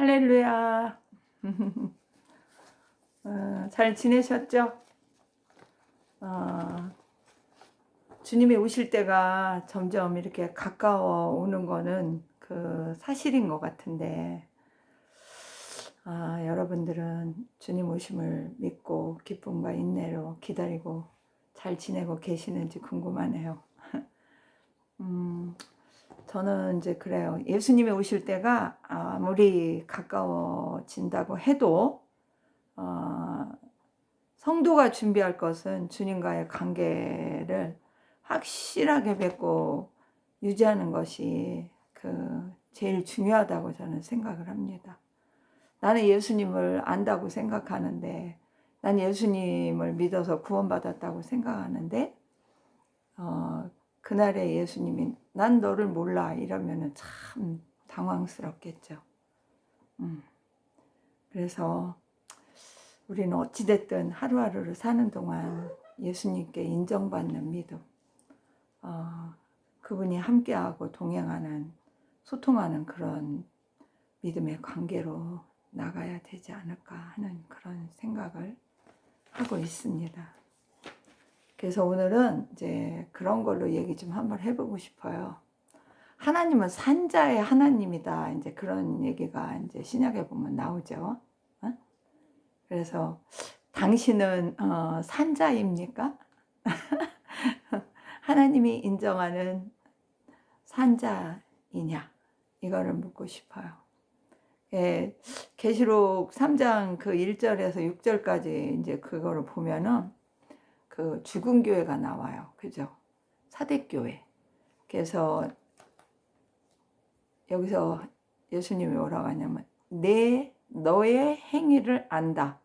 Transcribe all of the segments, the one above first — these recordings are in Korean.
할렐루야. 잘 지내셨죠? 어, 주님이 오실 때가 점점 이렇게 가까워 오는 거는 그 사실인 것 같은데, 여러분들은 주님 오심을 믿고 기쁨과 인내로 기다리고 잘 지내고 계시는지 궁금하네요. 저는 이제 그래요. 예수님이 오실 때가 아무리 가까워진다고 해도 성도가 준비할 것은 주님과의 관계를 확실하게 맺고 유지하는 것이 제일 중요하다고 저는 생각을 합니다. 나는 예수님을 안다고 생각하는데, 난 예수님을 믿어서 구원받았다고 생각하는데, 그날에 예수님이 난 너를 몰라 이러면은 참 당황스럽겠죠. 그래서 우리는 어찌됐든 하루하루를 사는 동안 예수님께 인정받는 믿음, 그분이 함께하고 동행하는, 소통하는 그런 믿음의 관계로 나가야 되지 않을까 하는 그런 생각을 하고 있습니다. 그래서 오늘은 이제 그런 걸로 얘기 좀 한번 해보고 싶어요. 하나님은 산자의 하나님이다. 이제 그런 얘기가 이제 신약에 보면 나오죠. 그래서 당신은 산자입니까? 하나님이 인정하는 산자이냐? 이거를 묻고 싶어요. 예, 계시록 3장 그 1절에서 6절까지 이제 그거를 보면은 그 죽은 교회가 나와요. 그죠? 사대교회. 그래서 여기서 예수님이 뭐라고 하냐면 너의 행위를 안다.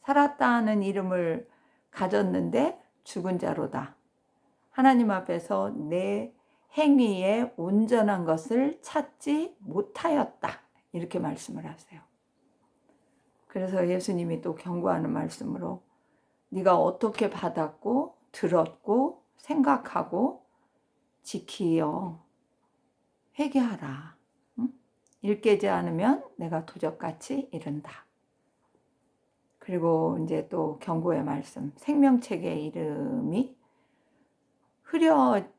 살았다는 이름을 가졌는데 죽은 자로다. 하나님 앞에서 내 행위에 온전한 것을 찾지 못하였다. 이렇게 말씀을 하세요. 그래서 예수님이 또 경고하는 말씀으로 네가 어떻게 받았고 들었고 생각하고 지키어 회개하라. 일 깨지 않으면 내가 도적같이 이른다. 그리고 이제 또 경고의 말씀, 생명책의 이름이 흐려진다.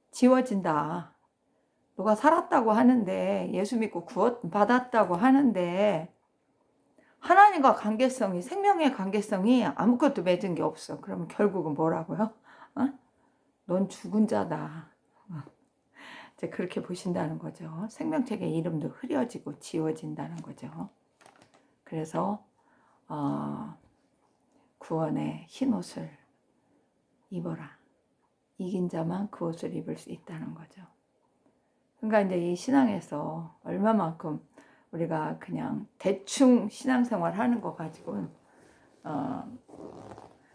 지워진다. 누가 살았다고 하는데, 예수 믿고 구원받았다고 하는데 하나님과 관계성이, 생명의 관계성이 아무것도 맺은 게 없어. 그러면 결국은 뭐라고요? 넌 죽은 자다. 이제 그렇게 보신다는 거죠. 생명책의 이름도 흐려지고 지워진다는 거죠. 그래서 구원의 흰 옷을 입어라. 이긴 자만 그 옷을 입을 수 있다는 거죠. 그러니까 이제 이 신앙에서 얼마만큼 우리가 그냥 대충 신앙생활 하는 거 가지고는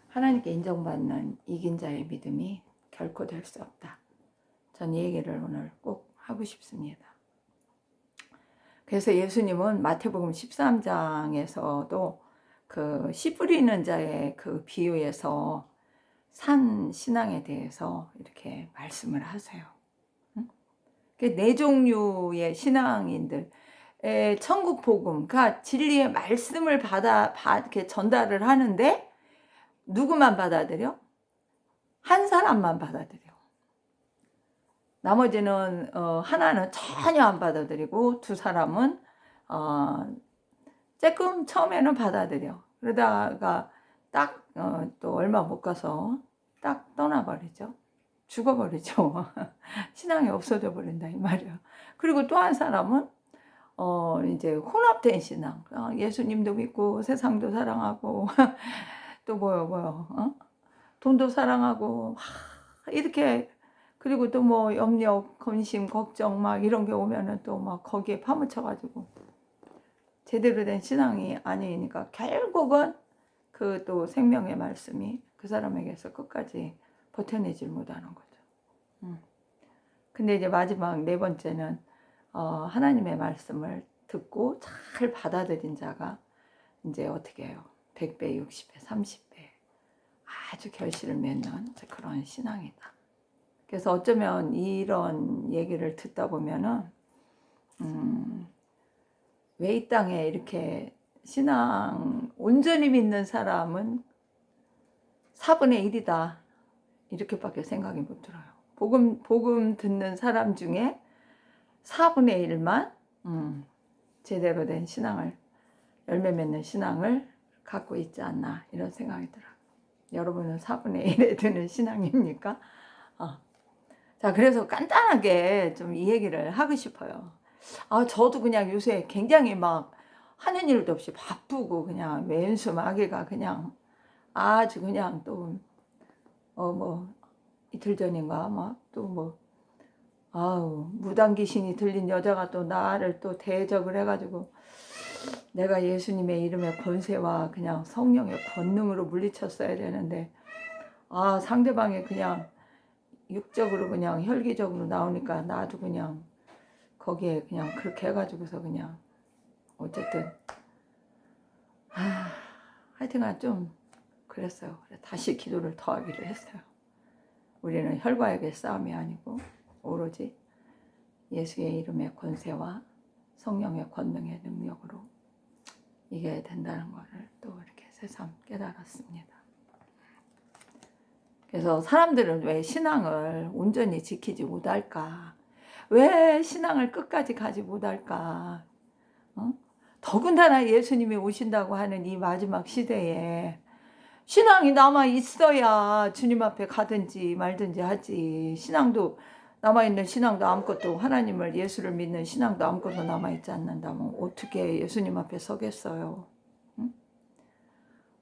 하나님께 인정받는 이긴 자의 믿음이 결코 될 수 없다. 전 이 얘기를 오늘 꼭 하고 싶습니다. 그래서 예수님은 마태복음 13장에서도 그 씨 뿌리는 자의 그 비유에서 산 신앙에 대해서 이렇게 말씀을 하세요. 네 종류의 신앙인들, 천국 복음, 그러니까 진리의 말씀을 이렇게 전달을 하는데 누구만 받아들여? 한 사람만 받아들여. 나머지는 하나는 전혀 안 받아들이고 두 사람은 조금 처음에는 받아들여. 그러다가 딱 또 얼마 못 가서 딱 떠나버리죠. 죽어버리죠. 신앙이 없어져 버린다 이 말이야. 그리고 또 한 사람은 이제 혼합된 신앙. 예수님도 믿고 세상도 사랑하고 또 돈도 사랑하고 이렇게. 그리고 또 뭐 염려, 근심, 걱정 막 이런 게 오면은 또 막 거기에 파묻혀가지고 제대로 된 신앙이 아니니까 결국은 그 또 생명의 말씀이 그 사람에게서 끝까지 버텨내질 못하는 거죠. 근데 이제 마지막 네 번째는 하나님의 말씀을 듣고 잘 받아들인 자가 이제 어떻게 해요? 100배, 60배, 30배 아주 결실을 맺는 그런 신앙이다. 그래서 어쩌면 이런 얘기를 듣다 보면은 왜 이 땅에 이렇게 신앙 온전히 믿는 사람은 4분의 1이다. 이렇게밖에 생각이 못 들어요. 복음 듣는 사람 중에 4분의 1만 제대로 된 신앙을, 열매 맺는 신앙을 갖고 있지 않나, 이런 생각이 들어요. 여러분은 4분의 1에 드는 신앙입니까? 자, 그래서 간단하게 좀 이 얘기를 하고 싶어요. 저도 그냥 요새 굉장히 막 하는 일도 없이 바쁘고, 그냥 왼수 마귀가 그냥 아주 그냥 또, 이틀 전인가 막 또 무당 귀신이 들린 여자가 또 나를 또 대적을 해가지고, 내가 예수님의 이름의 권세와 그냥 성령의 권능으로 물리쳤어야 되는데, 상대방이 그냥 육적으로 그냥 혈기적으로 나오니까 나도 그냥 거기에 그냥 그렇게 해가지고서 그냥 어쨌든 하여튼간 좀 그랬어요. 다시 기도를 더 하기로 했어요. 우리는 혈과 육의 싸움이 아니고 오로지 예수의 이름의 권세와 성령의 권능의 능력으로 이겨야 된다는 것을 또 이렇게 새삼 깨달았습니다. 그래서 사람들은 왜 신앙을 온전히 지키지 못할까? 왜 신앙을 끝까지 가지 못할까? 더군다나 예수님이 오신다고 하는 이 마지막 시대에 신앙이 남아 있어야 주님 앞에 가든지 말든지 하지. 신앙도 남아있는 신앙도 아무것도, 하나님을 예수를 믿는 신앙도 아무것도 남아있지 않는다면 어떻게 예수님 앞에 서겠어요?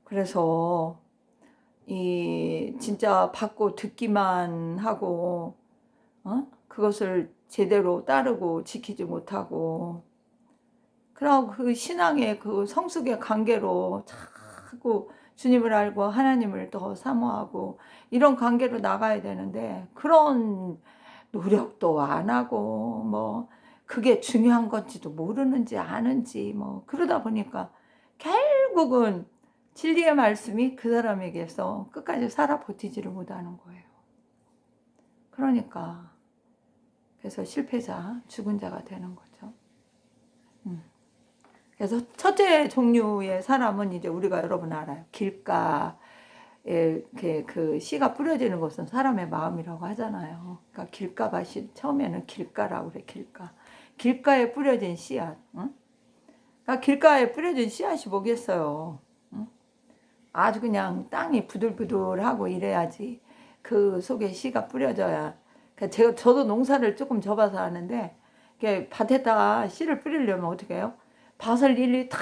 그래서 이 진짜 받고 듣기만 하고 그것을 제대로 따르고 지키지 못하고, 그러고 그 신앙의 그 성숙의 관계로 자꾸 주님을 알고 하나님을 더 사모하고 이런 관계로 나가야 되는데, 그런 노력도 안 하고 그게 중요한 건지도 모르는지 아는지 그러다 보니까 결국은 진리의 말씀이 그 사람에게서 끝까지 살아 버티지를 못하는 거예요. 그러니까 그래서 실패자, 죽은 자가 되는 거죠. 그래서 첫째 종류의 사람은 이제 우리가 여러분 알아요. 길가에 그 씨가 뿌려지는 것은 사람의 마음이라고 하잖아요. 그러니까 길가가 처음에는 길가라고 그래. 길가에 뿌려진 씨앗. 그러니까 길가에 뿌려진 씨앗이 뭐겠어요? 아주 그냥 땅이 부들부들하고 이래야지 그 속에 씨가 뿌려져야. 그러니까 저도 농사를 조금 접어서 하는데, 밭에다가 씨를 뿌리려면 어떻게 해요? 밭을 일일이 다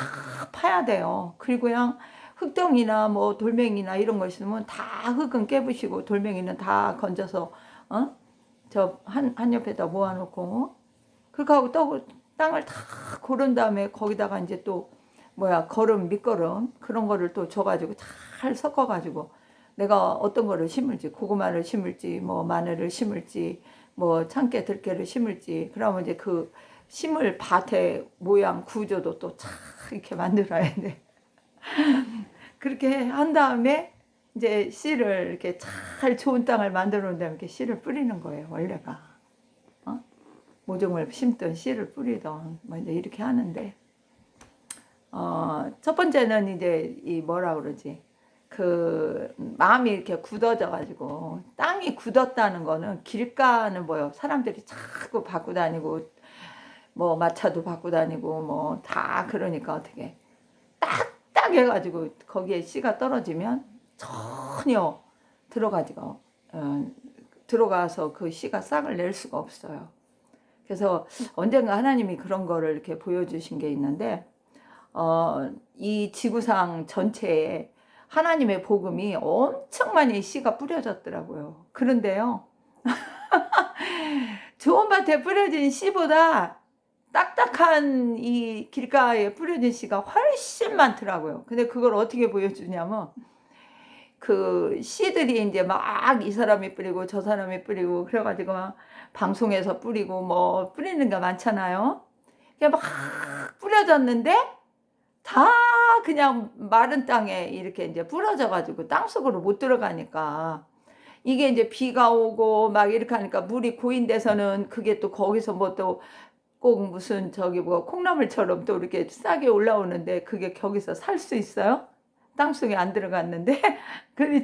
파야 돼요. 그리고 그냥 흙덩이나 돌멩이나 이런 거 있으면 다 흙은 깨부시고 돌멩이는 다 건져서 한 옆에다 모아놓고, 그렇게 하고 또 땅을 다 고른 다음에 거기다가 이제 또 밑거름 그런 거를 또 줘가지고 잘 섞어가지고 내가 어떤 거를 심을지, 고구마를 심을지 마늘을 심을지 참깨 들깨를 심을지, 그러면 이제 그 심을 밭의 모양 구조도 또 참 이렇게 만들어야 돼. 그렇게 한 다음에 이제 씨를 이렇게 잘 좋은 땅을 만들어 놓은 다음에 이렇게 씨를 뿌리는 거예요. 원래가 모종을 심든 씨를 뿌리던 이제 이렇게 하는데, 첫 번째는 이제 이 뭐라 그러지? 그 마음이 이렇게 굳어져 가지고, 땅이 굳었다는 거는 길가는 사람들이 자꾸 받고 다니고 마차도 받고 다니고 다 그러니까 어떻게 딱딱 해가지고 거기에 씨가 떨어지면 전혀 들어가서 그 씨가 싹을 낼 수가 없어요. 그래서 언젠가 하나님이 그런 거를 이렇게 보여주신 게 있는데, 이 지구상 전체에 하나님의 복음이 엄청 많이 씨가 뿌려졌더라고요. 그런데요, 좋은 밭에 뿌려진 씨보다 딱딱한 이 길가에 뿌려진 씨가 훨씬 많더라고요. 근데 그걸 어떻게 보여주냐면, 그 씨들이 이제 막 이 사람이 뿌리고 저 사람이 뿌리고 그래가지고 막 방송에서 뿌리고 뿌리는 게 많잖아요. 그게 막 뿌려졌는데 다 그냥 마른 땅에 이렇게 이제 부러져가지고 땅속으로 못 들어가니까, 이게 이제 비가 오고 막 이렇게 하니까 물이 고인 데서는 그게 또 거기서 또 꼭 무슨 저기 뭐 콩나물처럼 또 이렇게 싸게 올라오는데 그게 거기서 살 수 있어요? 땅속에 안 들어갔는데.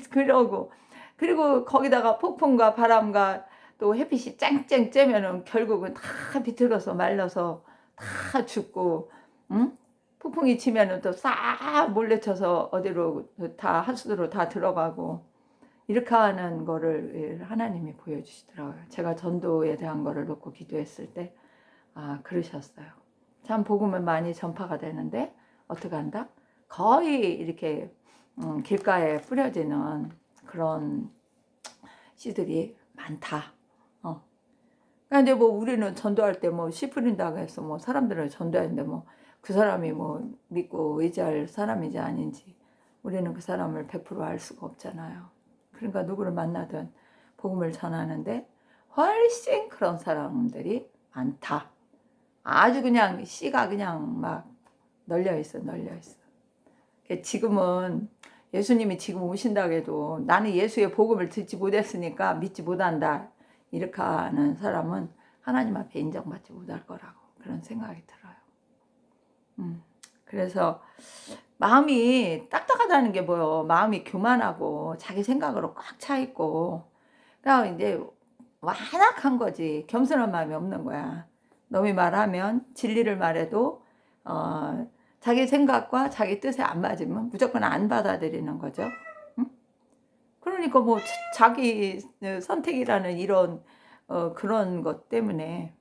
그러고 그리고 거기다가 폭풍과 바람과 또 햇빛이 쨍쨍 쬐면은 결국은 다 비틀어서 말라서 다 죽고, 응? 폭풍이 치면은 또 싹 몰래쳐서 어디로 다 하수도로 다 들어가고 이렇게 하는 거를 하나님이 보여주시더라고요. 제가 전도에 대한 거를 놓고 기도했을 때 그러셨어요. 참 복음은 많이 전파가 되는데 어떻게 한다? 거의 이렇게 길가에 뿌려지는 그런 씨들이 많다. 근데 뭐 우리는 전도할 때 뭐 씨 뿌린다고 해서 뭐 사람들을 전도하는데 뭐 그 사람이 뭐 믿고 의지할 사람인지 아닌지 우리는 그 사람을 100% 알 수가 없잖아요. 그러니까 누구를 만나든 복음을 전하는데 훨씬 그런 사람들이 많다. 아주 그냥 씨가 그냥 막 널려 있어. 지금은 예수님이 지금 오신다고 해도 나는 예수의 복음을 듣지 못했으니까 믿지 못한다 이렇게 하는 사람은 하나님 앞에 인정받지 못할 거라고 그런 생각이 들어요. 그래서 마음이 딱딱하다는 게 뭐요? 마음이 교만하고 자기 생각으로 꽉 차 있고 그러니까 이제 완악한 거지. 겸손한 마음이 없는 거야. 너무 말하면 진리를 말해도 자기 생각과 자기 뜻에 안 맞으면 무조건 안 받아들이는 거죠. 응? 그러니까 뭐 자기 선택이라는 이런 그런 것 때문에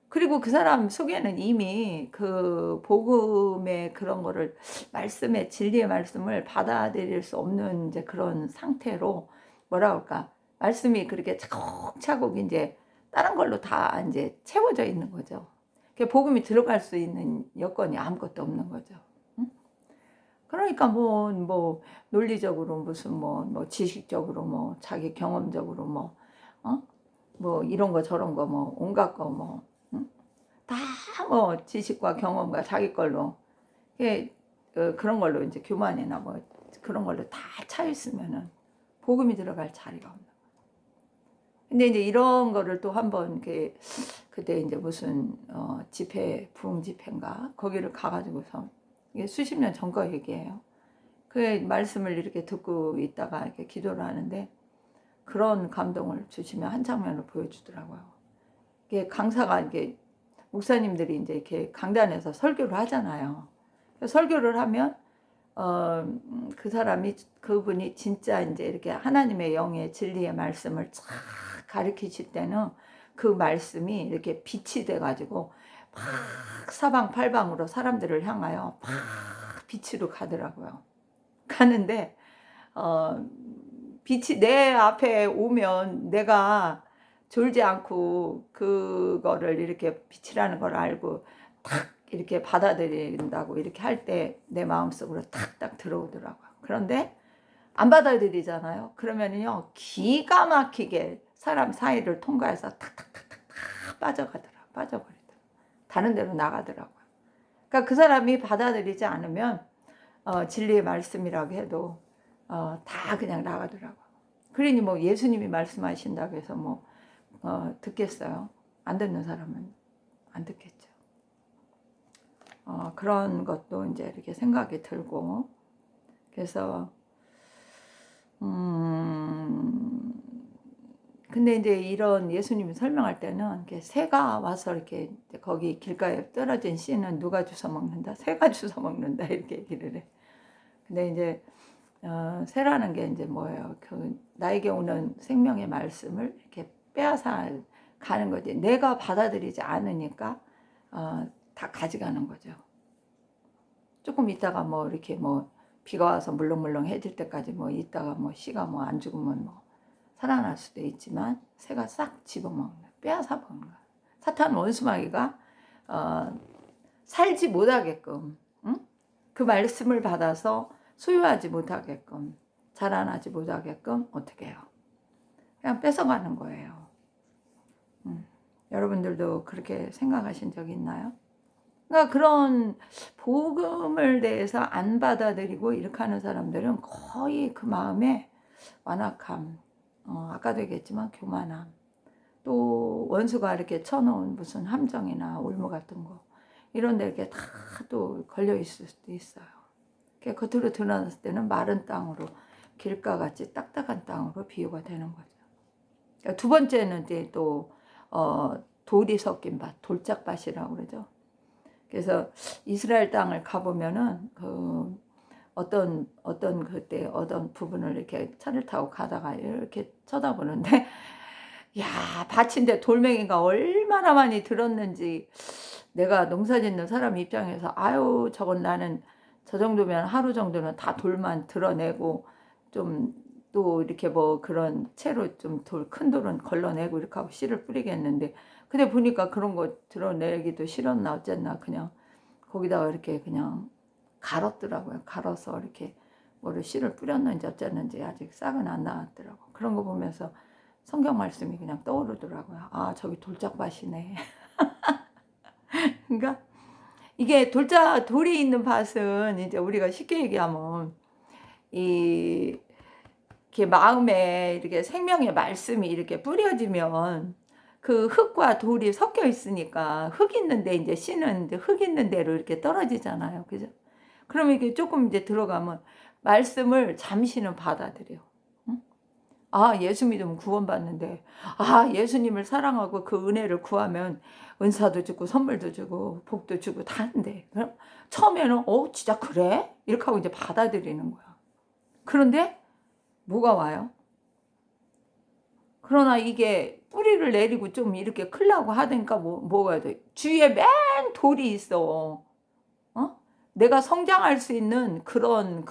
그리고 그 사람 속에는 이미 그 복음의 그런 거를 말씀의 진리의 말씀을 받아들일 수 없는 이제 그런 상태로 뭐라 그럴까 말씀이 그렇게 차곡차곡 이제 다른 걸로 다 이제 채워져 있는 거죠. 복음이 들어갈 수 있는 여건이 아무것도 없는 거죠. 응? 그러니까 뭐 논리적으로 무슨 뭐 지식적으로 뭐 자기 경험적으로 뭐 이런 거 저런 거 뭐 온갖 거 뭐 다 뭐 지식과 경험과 자기 걸로 그런 걸로 이제 교만이나 뭐 그런 걸로 다 차 있으면은 복음이 들어갈 자리가 없는. 근데 이제 이런 거를 또 한번 그때 이제 무슨 집회 부흥 집회인가 거기를 가가지고서 이게 수십 년 전 거 얘기예요. 그 말씀을 이렇게 듣고 있다가 이렇게 기도를 하는데 그런 감동을 주시면 한 장면을 보여주더라고요. 이게 강사가 이게 목사님들이 이제 이렇게 강단에서 설교를 하잖아요. 설교를 하면 그 사람이 그분이 진짜 이제 이렇게 하나님의 영의 진리의 말씀을 쫙 가르치실 때는 그 말씀이 이렇게 빛이 돼 가지고 막 사방팔방으로 사람들을 향하여 막 빛으로 가더라고요. 가는데 빛이 내 앞에 오면 내가 졸지 않고 그거를 이렇게 빛이라는 걸 알고 탁 이렇게 받아들인다고 이렇게 할 때 내 마음속으로 탁탁 들어오더라고요. 그런데 안 받아들이잖아요. 그러면은요 기가 막히게 사람 사이를 통과해서 탁탁탁탁 빠져버리더라고요. 다른 데로 나가더라고요. 그러니까 그 사람이 받아들이지 않으면 진리의 말씀이라고 해도 다 그냥 나가더라고요. 그러니 뭐 예수님이 말씀하신다고 해서 뭐 듣겠어요? 안 듣는 사람은 안 듣겠죠. 그런 것도 이제 이렇게 생각이 들고 그래서 근데 이제 이런 예수님이 설명할 때는 이렇게 새가 와서 이렇게 거기 길가에 떨어진 씨는 누가 주워 먹는다? 새가 주워 먹는다 이렇게 얘기를 해. 근데 이제 새라는 게 이제 뭐예요? 그 나에게 오는 생명의 말씀을 이렇게 빼앗아 가는 거지. 내가 받아들이지 않으니까 다 가져가는 거죠. 조금 있다가 뭐 이렇게 뭐 비가 와서 물렁물렁해질 때까지 뭐 있다가 뭐 씨가 뭐 안 죽으면 뭐 살아날 수도 있지만 새가 싹 집어먹는, 빼앗아 먹는 거야. 사탄 원수마귀가 살지 못하게끔, 응? 그 말씀을 받아서 소유하지 못하게끔, 자라나지 못하게끔 어떻게 해요? 그냥 뺏어가는 거예요. 여러분들도 그렇게 생각하신 적이 있나요? 그러니까 그런 복음을 대해서 안 받아들이고 이렇게 하는 사람들은 거의 그 마음에 완악함, 아까도 얘기했지만 교만함, 또 원수가 이렇게 쳐놓은 무슨 함정이나 올무 같은 거 이런 데 이렇게 다 또 걸려 있을 수도 있어요. 겉으로 드러났을 때는 마른 땅으로 길가같이 딱딱한 땅으로 비유가 되는 거죠. 두 번째는 이제 또 돌이 섞인 밭, 돌짝밭이라고 그러죠. 그래서 이스라엘 땅을 가보면은 어떤 그때 어떤 부분을 이렇게 차를 타고 가다가 이렇게 쳐다보는데 야, 밭인데 돌멩이가 얼마나 많이 들었는지 내가 농사 짓는 사람 입장에서 아유 저건 나는 저 정도면 하루 정도는 다 돌만 드러내고 좀 또 이렇게 뭐 그런 채로 좀 큰 돌은 걸러내고 이렇게 하고 씨를 뿌리겠는데 근데 보니까 그런 거 드러내기도 싫었나 어쨌나 그냥 거기다가 이렇게 그냥 갈았더라고요. 갈아서 이렇게 뭐를 씨를 뿌렸는지 어쨌는지 아직 싹은 안 나왔더라고. 그런 거 보면서 성경 말씀이 그냥 떠오르더라고요. 아 저기 돌짝밭이네. 그러니까 이게 돌이 있는 밭은 이제 우리가 쉽게 얘기하면 이렇게 마음에 이렇게 생명의 말씀이 이렇게 뿌려지면 그 흙과 돌이 섞여 있으니까 흙 있는데 이제 씨는 이제 흙 있는 대로 이렇게 떨어지잖아요. 그죠? 그러면 이게 조금 이제 들어가면 말씀을 잠시는 받아들여. 응? 아, 예수 믿으면 구원받는데, 아, 예수님을 사랑하고 그 은혜를 구하면 은사도 주고 선물도 주고 복도 주고 다 하는데, 그럼 처음에는, 진짜 그래? 이렇게 하고 이제 받아들이는 거야. 그런데 뭐가 와요? 그러나 이게 뿌리를 내리고 좀 이렇게 크려고 하니까 뭐가 돼? 주위에 맨 돌이 있어. 내가 성장할 수 있는 그런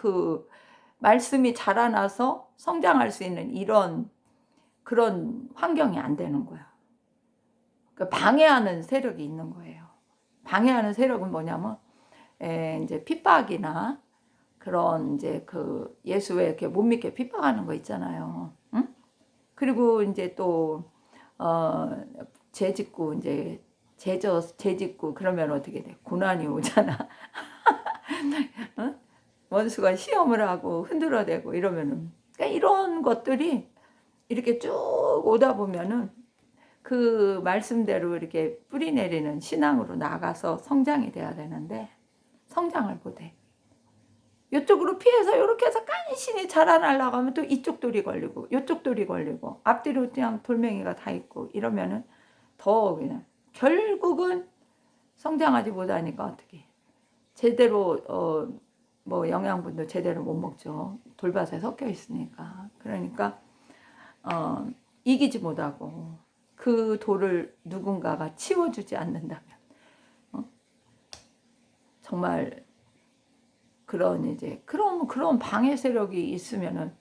말씀이 자라나서 성장할 수 있는 이런 그런 환경이 안 되는 거야. 그러니까 방해하는 세력이 있는 거예요. 방해하는 세력은 뭐냐면 이제 핍박이나 그런 이제 예수에 이렇게 못 믿게 핍박하는 거 있잖아요. 응? 그리고 이제 또 죄짓고 이제 죄짓고 그러면 어떻게 돼? 고난이 오잖아. 어? 원수가 시험을 하고 흔들어대고 이러면은 그러니까 이런 것들이 이렇게 쭉 오다 보면은 그 말씀대로 이렇게 뿌리 내리는 신앙으로 나가서 성장이 돼야 되는데 성장을 못해. 이쪽으로 피해서 이렇게 해서 간신히 자라나려고 하면 또 이쪽 돌이 걸리고 이쪽 돌이 걸리고 앞뒤로 그냥 돌멩이가 다 있고 이러면은 더 그냥 결국은 성장하지 못하니까 어떻게 제대로 뭐 영양분도 제대로 못 먹죠. 돌밭에 섞여 있으니까. 그러니까 이기지 못하고 그 돌을 누군가가 치워주지 않는다면 정말 그런 방해 세력이 있으면은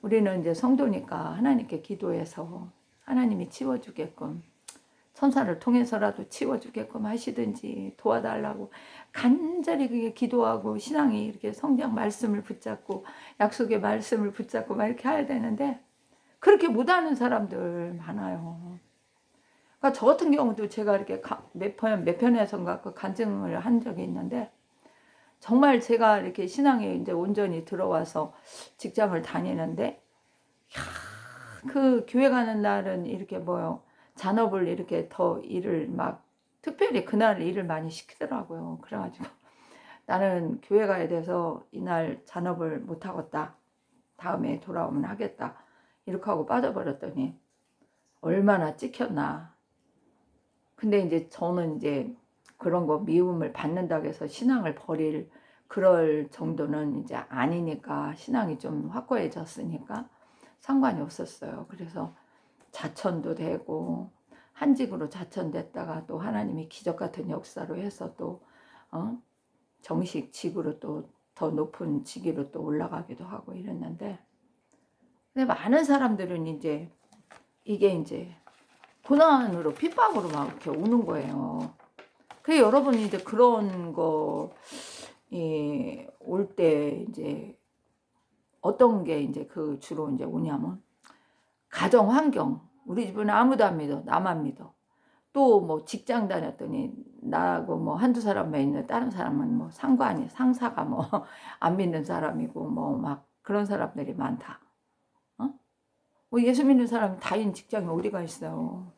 우리는 이제 성도니까 하나님께 기도해서 하나님이 치워주게끔 천사를 통해서라도 치워주게끔 하시든지 도와달라고 간절히 그게 기도하고 신앙이 이렇게 성장 말씀을 붙잡고 약속의 말씀을 붙잡고 막 이렇게 해야 되는데 그렇게 못하는 사람들 많아요. 그러니까 저 같은 경우도 제가 이렇게 몇 편에선가 그 간증을 한 적이 있는데 정말 제가 이렇게 신앙에 이제 온전히 들어와서 직장을 다니는데 그 교회 가는 날은 이렇게 잔업을 이렇게 더 일을 막 특별히 그날 일을 많이 시키더라고요. 그래가지고 나는 교회 가야 돼서 이날 잔업을 못 하겠다. 다음에 돌아오면 하겠다. 이렇게 하고 빠져버렸더니 얼마나 찍혔나. 근데 이제 저는 이제 그런 거 미움을 받는다고 해서 신앙을 버릴 그럴 정도는 이제 아니니까 신앙이 좀 확고해졌으니까 상관이 없었어요. 그래서 자천도 되고 한직으로 자천됐다가 또 하나님이 기적 같은 역사로 해서 또 정식 직으로 또 더 높은 직위로 또 올라가기도 하고 이랬는데 근데 많은 사람들은 이제 이게 이제 고난으로 핍박으로 막 이렇게 오는 거예요. 그 여러분이 이제 그런 거 올 때 이제 어떤 게 이제 주로 이제 오냐면 가정 환경. 우리 집은 아무도 안 믿어. 나만 믿어. 또 뭐 직장 다녔더니 나하고 뭐 한두 사람만 있는 다른 사람은 뭐 상사가 뭐 안 믿는 사람이고 뭐 막 그런 사람들이 많다. 뭐 예수 믿는 사람이 다인 직장이 어디가 있어요.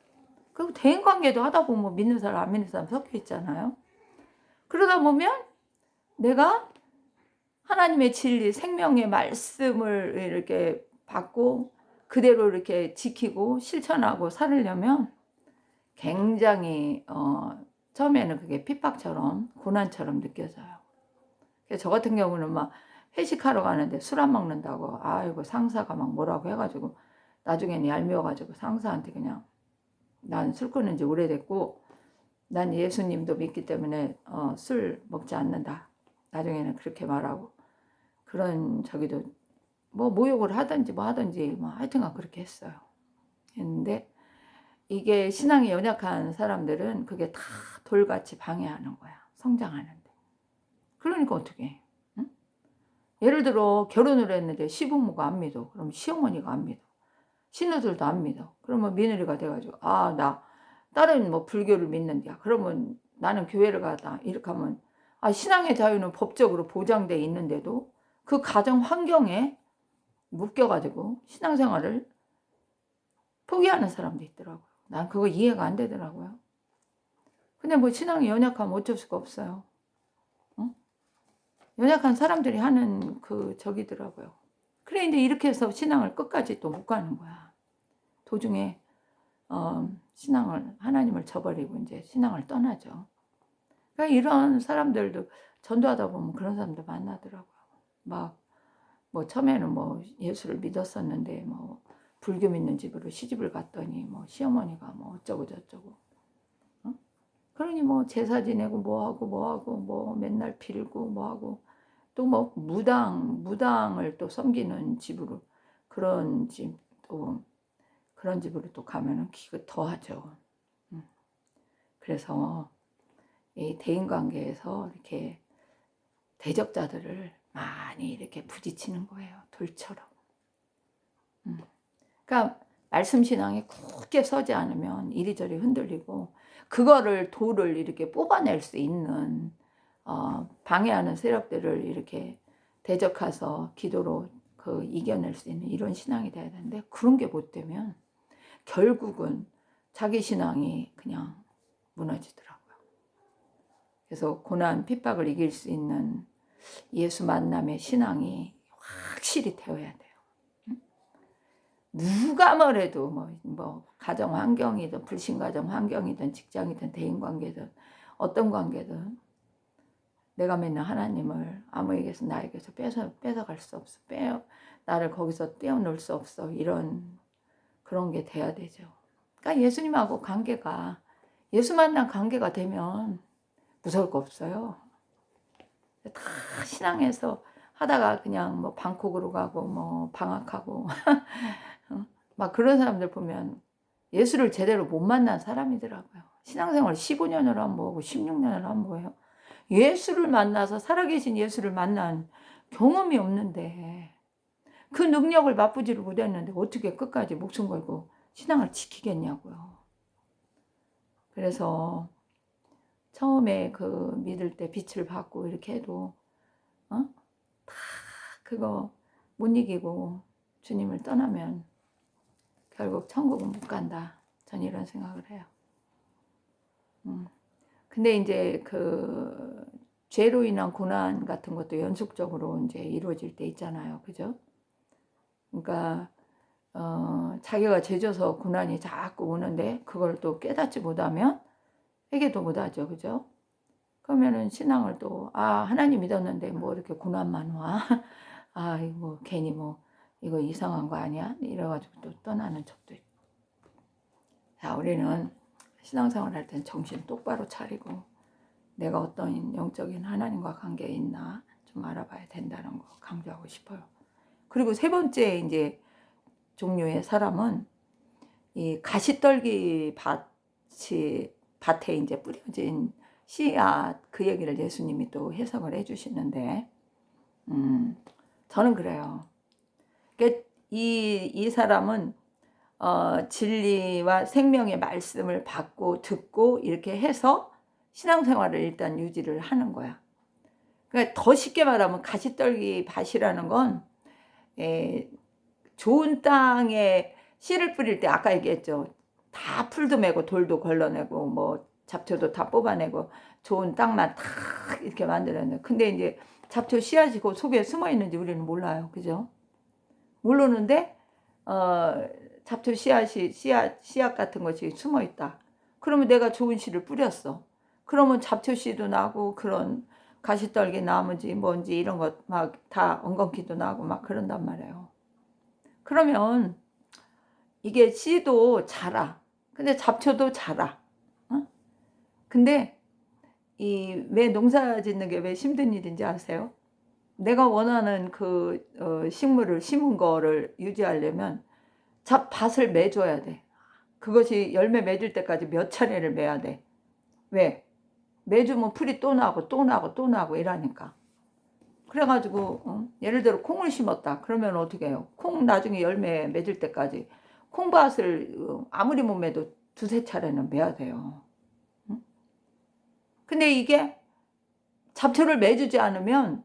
그리고 대인관계도 하다 보면 뭐 믿는 사람 안 믿는 사람 섞여 있잖아요. 그러다 보면 내가 하나님의 진리, 생명의 말씀을 이렇게 받고 그대로 이렇게 지키고 실천하고 살으려면 굉장히 처음에는 그게 핍박처럼 고난처럼 느껴져요. 그래서 저 같은 경우는 막 회식하러 가는데 술 안 먹는다고 아이고 상사가 막 뭐라고 해가지고 나중에는 얄미워가지고 상사한테 그냥 난 술 끊은 지 오래됐고 난 예수님도 믿기 때문에 술 먹지 않는다. 나중에는 그렇게 말하고 그런 저기도 뭐 모욕을 하든지 뭐 하든지 뭐 하여튼간 그렇게 했어요. 했는데 이게 신앙이 연약한 사람들은 그게 다 돌같이 방해하는 거야. 성장하는데. 그러니까 어떻게 해? 응? 예를 들어 결혼을 했는데 시부모가 안 믿어. 그럼 시어머니가 안 믿어. 신우들도 안 믿어. 그러면 며느리가 돼가지고 나 다른 뭐 불교를 믿는데야. 그러면 나는 교회를 가다. 이렇게 하면 신앙의 자유는 법적으로 보장돼 있는데도 그 가정 환경에 묶여가지고 신앙생활을 포기하는 사람도 있더라고요. 난 그거 이해가 안 되더라고요. 근데 뭐 신앙이 연약하면 어쩔 수가 없어요. 응? 연약한 사람들이 하는 그 적이더라고요. 그래 이제 이렇게 해서 신앙을 끝까지 또 못 가는 거야. 도중에 신앙을 하나님을 저버리고 이제 신앙을 떠나죠. 그러니까 이런 사람들도 전도하다 보면 그런 사람들 만나더라고요. 막 뭐 처음에는 뭐 예수를 믿었었는데 뭐 불교 믿는 집으로 시집을 갔더니 뭐 시어머니가 뭐 어쩌고 저쩌고 그러니 뭐 제사 지내고 뭐하고 뭐 맨날 빌고 뭐하고 또 뭐 무당을 또 섬기는 집으로 그런 집으로 또 가면은 기가 더하죠. 그래서 이 대인관계에서 이렇게 대적자들을 많이 이렇게 부딪히는 거예요. 돌처럼. 그러니까 말씀 신앙이 굳게 서지 않으면 이리저리 흔들리고 그거를 돌을 이렇게 뽑아낼 수 있는 방해하는 세력들을 이렇게 대적해서 기도로 이겨낼 수 있는 이런 신앙이 돼야 되는데 그런 게 못 되면 결국은 자기 신앙이 그냥 무너지더라고요. 그래서 고난 핍박을 이길 수 있는 예수 만남의 신앙이 확실히 되어야 돼요. 누가 뭐래도 뭐 가정 환경이든 불신가정 환경이든 직장이든 대인관계든 어떤 관계든 내가 믿는 하나님을 아무에게서 나에게서 뺏어갈 수 없어. 나를 거기서 떼어놓을 수 없어. 이런 그런 게 돼야 되죠. 그러니까 예수님하고 관계가 예수 만난 관계가 되면 무서울 거 없어요. 다 신앙에서 하다가 그냥 뭐 방콕으로 가고 뭐 방학하고 막 그런 사람들 보면 예수를 제대로 못 만난 사람이더라고요. 신앙생활 15년을 한 거고 16년을 한 거예요. 예수를 만나서 살아계신 예수를 만난 경험이 없는데 그 능력을 맛보지를 못했는데 어떻게 끝까지 목숨 걸고 신앙을 지키겠냐고요. 그래서 처음에 그 믿을 때 빛을 받고 이렇게 해도 다 그거 못 이기고 주님을 떠나면 결국 천국은 못 간다. 전 이런 생각을 해요. 근데 이제 그 죄로 인한 고난 같은 것도 연속적으로 이제 이루어질 때 있잖아요. 그죠? 그러니까 자기가 죄져서 고난이 자꾸 오는데 그걸 또 깨닫지 못하면 회개도 못하죠. 그죠? 그러면은 신앙을 또 하나님 믿었는데 뭐 이렇게 고난만 와. 이거 뭐 괜히 뭐 이거 이상한 거 아니야? 이래가지고 또 떠나는 적도 있고. 자, 우리는 신앙생활 할 땐 정신 똑바로 차리고 내가 어떤 영적인 하나님과 관계에 있나 좀 알아봐야 된다는 거 강조하고 싶어요. 그리고 세 번째 이제 종류의 사람은 이 가시떨기 밭에 이제 뿌려진 씨앗 그 얘기를 예수님이 또 해석을 해주시는데 저는 그래요. 그러니까 이 사람은 진리와 생명의 말씀을 받고 듣고 이렇게 해서 신앙생활을 일단 유지를 하는 거야. 그러니까 더 쉽게 말하면 가시떨기 밭이라는 건 좋은 땅에 씨를 뿌릴 때 아까 얘기했죠. 다 풀도 메고 돌도 걸러내고 뭐 잡초도 다 뽑아내고 좋은 땅만 탁 이렇게 만들어내. 근데 이제 잡초 씨앗이 그 속에 숨어 있는지 우리는 몰라요. 그죠? 모르는데 잡초 씨앗 같은 것이 숨어 있다. 그러면 내가 좋은 씨를 뿌렸어. 그러면 잡초 씨도 나고 그런 가시떨기 나무지 뭔지 이런 것 막 다 엉겅퀴도 나고 막 그런단 말이에요. 그러면 이게 씨도 자라. 근데 잡초도 자라. 어? 근데 이 왜 농사 짓는 게 왜 힘든 일인지 아세요? 내가 원하는 그 식물을 심은 거를 유지하려면 밭을 매줘야 돼. 그것이 열매 맺을 때까지 몇 차례를 매야 돼. 왜? 매주면 풀이 또 나고 또 나고 또 나고 이러니까. 그래가지고 예를 들어 콩을 심었다. 그러면 어떻게 해요? 콩 나중에 열매 맺을 때까지 콩밭을 아무리 못 매도 두세 차례는 매야 돼요. 근데 이게 잡초를 매주지 않으면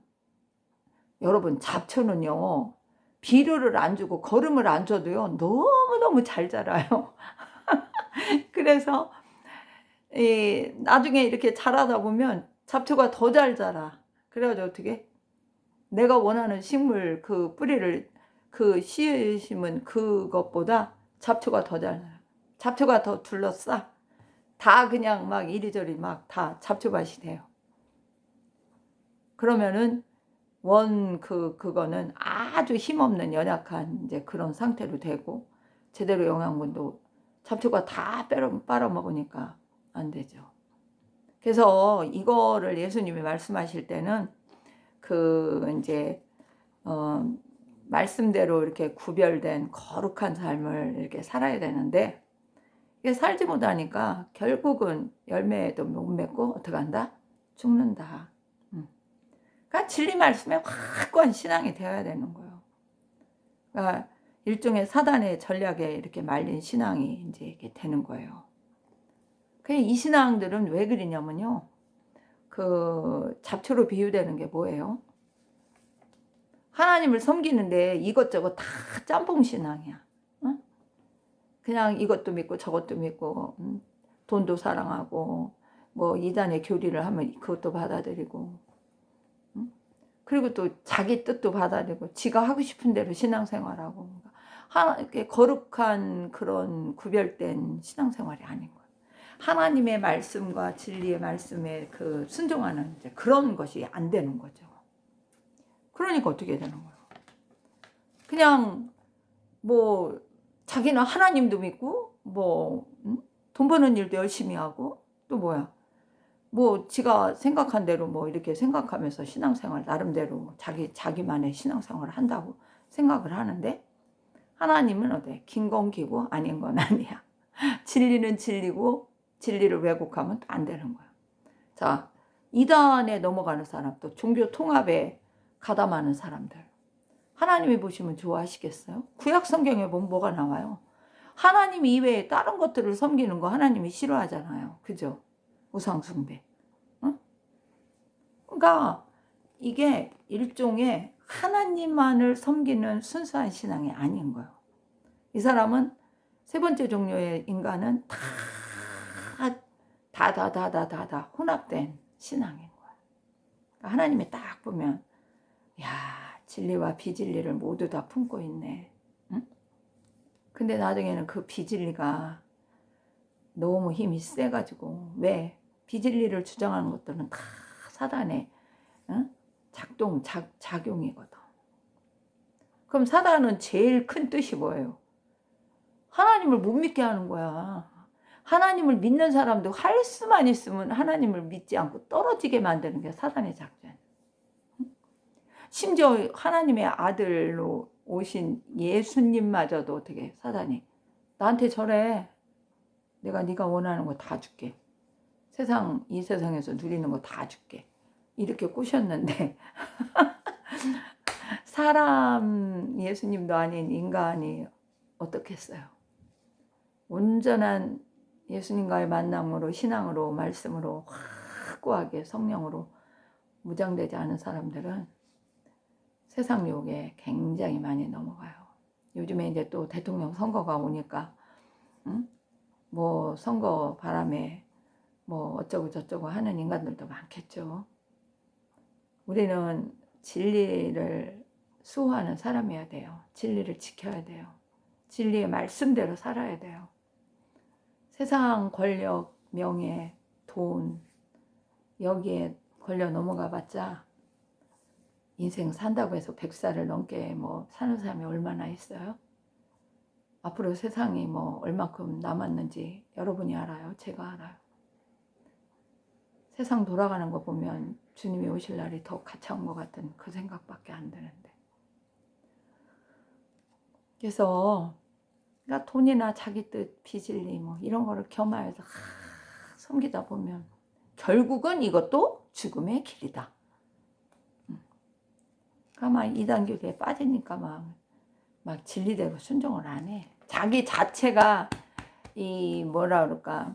여러분 잡초는요. 비료를 안 주고 거름을 안 줘도요. 너무너무 잘 자라요. 그래서 나중에 이렇게 자라다 보면 잡초가 더 잘 자라. 그래가지고 어떻게 내가 원하는 식물 그 뿌리를 그 심은 그것보다 잡초가 더 잘 나요. 잡초가 더 둘러싸. 다 그냥 막 이리저리 막 다 잡초밭이 돼요. 그러면은 그거는 아주 힘없는 연약한 이제 그런 상태로 되고 제대로 영양분도 잡초가 다 빨아먹으니까 안 되죠. 그래서 이거를 예수님이 말씀하실 때는 그 이제 말씀대로 이렇게 구별된 거룩한 삶을 이렇게 살아야 되는데 이게 살지 못하니까 결국은 열매도 못 맺고 어떻게 한다? 죽는다. 그러니까 진리 말씀에 확고한 신앙이 되어야 되는 거예요. 그러니까 일종의 사단의 전략에 이렇게 말린 신앙이 이제 이렇게 되는 거예요. 이 신앙들은 왜 그러냐면요. 그 잡초로 비유되는 게 뭐예요? 하나님을 섬기는데 이것저것 다 짬뽕 신앙이야. 응? 그냥 이것도 믿고 저것도 믿고 돈도 사랑하고 뭐 이단의 교리를 하면 그것도 받아들이고 그리고 또 자기 뜻도 받아들이고 지가 하고 싶은 대로 신앙생활하고 이렇게 거룩한 그런 구별된 신앙생활이 아닌 거예요. 하나님의 말씀과 진리의 말씀에 그 순종하는 이제 그런 것이 안 되는 거죠. 그러니까 어떻게 되는 거예요? 그냥 뭐 자기는 하나님도 믿고 뭐 돈 버는 일도 열심히 하고 또 뭐야? 뭐 지가 생각한 대로 뭐 이렇게 생각하면서 신앙생활 나름대로 자기만의 신앙생활을 한다고 생각을 하는데 하나님은 어때? 긴 건 기고 아닌 건 아니야. 진리는 진리고 진리를 왜곡하면 또 안 되는 거야. 자, 이단에 넘어가는 사람 또 종교 통합에 가담하는 사람들 하나님이 보시면 좋아하시겠어요? 구약 성경에 보면 뭐가 나와요? 하나님 이외에 다른 것들을 섬기는 거 하나님이 싫어하잖아요. 그죠? 우상 숭배. 응? 그러니까 이게 일종의 하나님만을 섬기는 순수한 신앙이 아닌 거예요. 이 사람은 세 번째 종류의 인간은 다 혼합된 신앙인 거예요. 그러니까 하나님이 딱 보면 야 진리와 비진리를 모두 다 품고 있네. 응? 근데 나중에는 그 비진리가 너무 힘이 세가지고 왜? 비진리를 주장하는 것들은 다 사단의 작용이거든. 그럼 사단은 제일 큰 뜻이 뭐예요? 하나님을 못 믿게 하는 거야. 하나님을 믿는 사람도 할 수만 있으면 하나님을 믿지 않고 떨어지게 만드는 게 사단의 작전. 심지어 하나님의 아들로 오신 예수님마저도 어떻게 사단이 나한테 저래. 내가 네가 원하는 거 다 줄게. 이 세상에서 누리는 거 다 줄게. 이렇게 꼬셨는데 사람 예수님도 아닌 인간이 어떻겠어요? 온전한 예수님과의 만남으로 신앙으로 말씀으로 확고하게 성령으로 무장되지 않은 사람들은 세상 유혹에 굉장히 많이 넘어가요. 요즘에 이제 또 대통령 선거가 오니까 응? 뭐 선거 바람에 뭐 어쩌고 저쩌고 하는 인간들도 많겠죠. 우리는 진리를 수호하는 사람이어야 돼요. 진리를 지켜야 돼요. 진리의 말씀대로 살아야 돼요. 세상 권력, 명예, 돈 여기에 걸려 넘어가 봤자 인생 산다고 해서 100살을 넘게 뭐 사는 사람이 얼마나 있어요? 앞으로 세상이 뭐 얼마큼 남았는지 여러분이 알아요? 제가 알아요. 세상 돌아가는 거 보면 주님이 오실 날이 더 가차운 것 같은 그 생각밖에 안 드는데. 그래서 그러니까 돈이나 자기 뜻, 비진리 뭐 이런 거를 겸하여서 섬기다 보면 결국은 이것도 죽음의 길이다. 그러니까 막 이단교에 빠지니까 막 진리대로 순종을 안 해. 자기 자체가 이 뭐라 그럴까,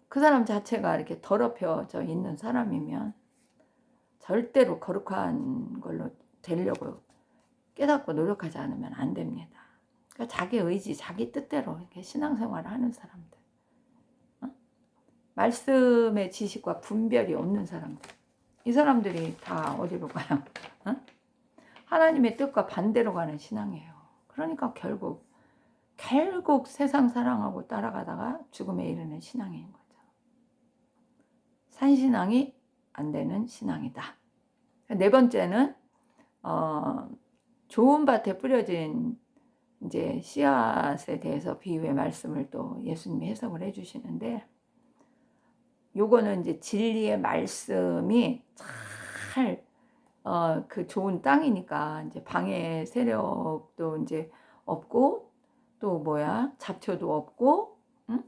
그 사람 자체가 이렇게 더럽혀져 있는 사람이면 절대로 거룩한 걸로 되려고 깨닫고 노력하지 않으면 안 됩니다. 그러니까 자기 의지, 자기 뜻대로 이렇게 신앙생활을 하는 사람들, 말씀의 지식과 분별이 없는 사람들, 이 사람들이 다 어디로 가요? 하나님의 뜻과 반대로 가는 신앙이에요. 그러니까 결국 세상 사랑하고 따라가다가 죽음에 이르는 신앙인 거죠. 산신앙이 안 되는 신앙이다. 네 번째는 좋은 밭에 뿌려진 이제 씨앗에 대해서 비유의 말씀을 또 예수님이 해석을 해주시는데, 요거는 이제 진리의 말씀이 잘 그 좋은 땅이니까 이제 방해 세력도 이제 없고 또 잡초도 없고, 응?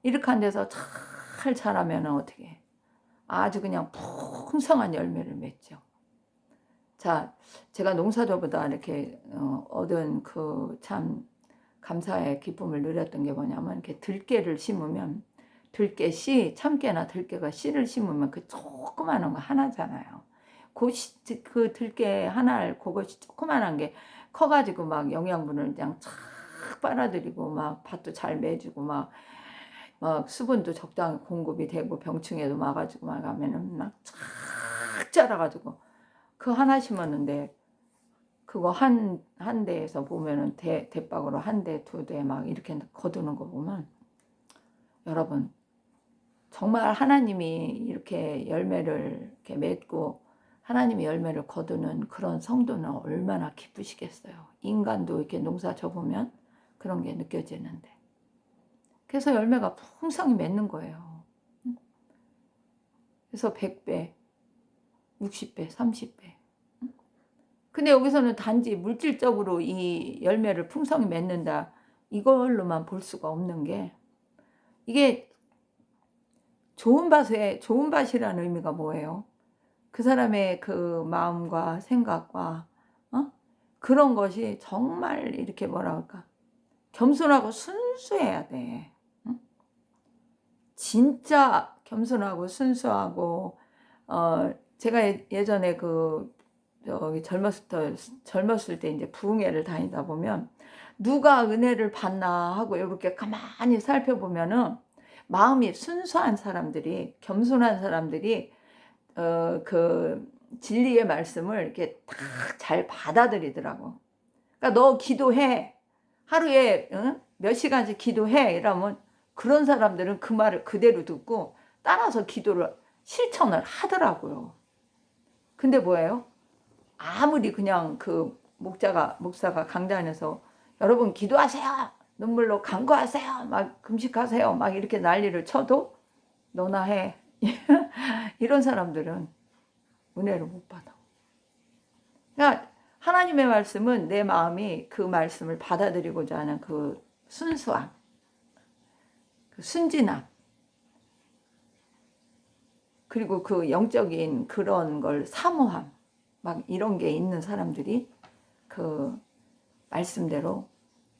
이렇게 한 데서 잘 자라면 어떻게 아주 그냥 풍성한 열매를 맺죠. 자, 제가 농사저보다 이렇게 얻은 그 참 감사의 기쁨을 누렸던 게 뭐냐면, 이렇게 들깨를 심으면 들깨씨, 참깨나 들깨가 씨를 심으면 그 조그마한 거 하나잖아요. 그 들깨 하나를 그것이 조그만한 게 커가지고 막 영양분을 그냥 쫙 빨아들이고 막 밭도 잘 매주고 막 수분도 적당히 공급이 되고 병충해도 막아주고 막 하면은 막 쫙 자라가지고 그 하나 심었는데 그거 한 대에서 보면은 대박으로 한 대, 두 대 막 이렇게 거두는 거 보면 여러분 정말 하나님이 이렇게 열매를 이렇게 맺고 하나님이 열매를 거두는 그런 성도는 얼마나 기쁘시겠어요. 인간도 이렇게 농사 져보면 그런 게 느껴지는데. 그래서 열매가 풍성히 맺는 거예요. 그래서 100배, 60배, 30배. 근데 여기서는 단지 물질적으로 이 열매를 풍성히 맺는다, 이걸로만 볼 수가 없는 게, 이게 좋은 밭이라는 의미가 뭐예요? 그 사람의 그 마음과 생각과 그런 것이 정말 이렇게 뭐라 할까, 겸손하고 순수해야 돼. 진짜 겸손하고 순수하고, 제가 예전에 젊었을 때 이제 부흥회를 다니다 보면 누가 은혜를 받나 하고 이렇게 가만히 살펴보면은 마음이 순수한 사람들이, 겸손한 사람들이 그 진리의 말씀을 이렇게 딱 잘 받아들이더라고. 그러니까 너 기도해, 하루에 몇 시간씩 기도해 이러면 그런 사람들은 그 말을 그대로 듣고 따라서 기도를 실천을 하더라고요. 근데 뭐예요? 아무리 그냥 그 목사가 강단에서 여러분 기도하세요, 눈물로 간구하세요, 막 금식하세요, 막 이렇게 난리를 쳐도 너나 해 이런 사람들은 은혜를 못 받아. 그러니까 하나님의 말씀은 내 마음이 그 말씀을 받아들이고자 하는 그 순수함, 그 순진함, 그리고 그 영적인 그런 걸 사모함, 막 이런 게 있는 사람들이 그 말씀대로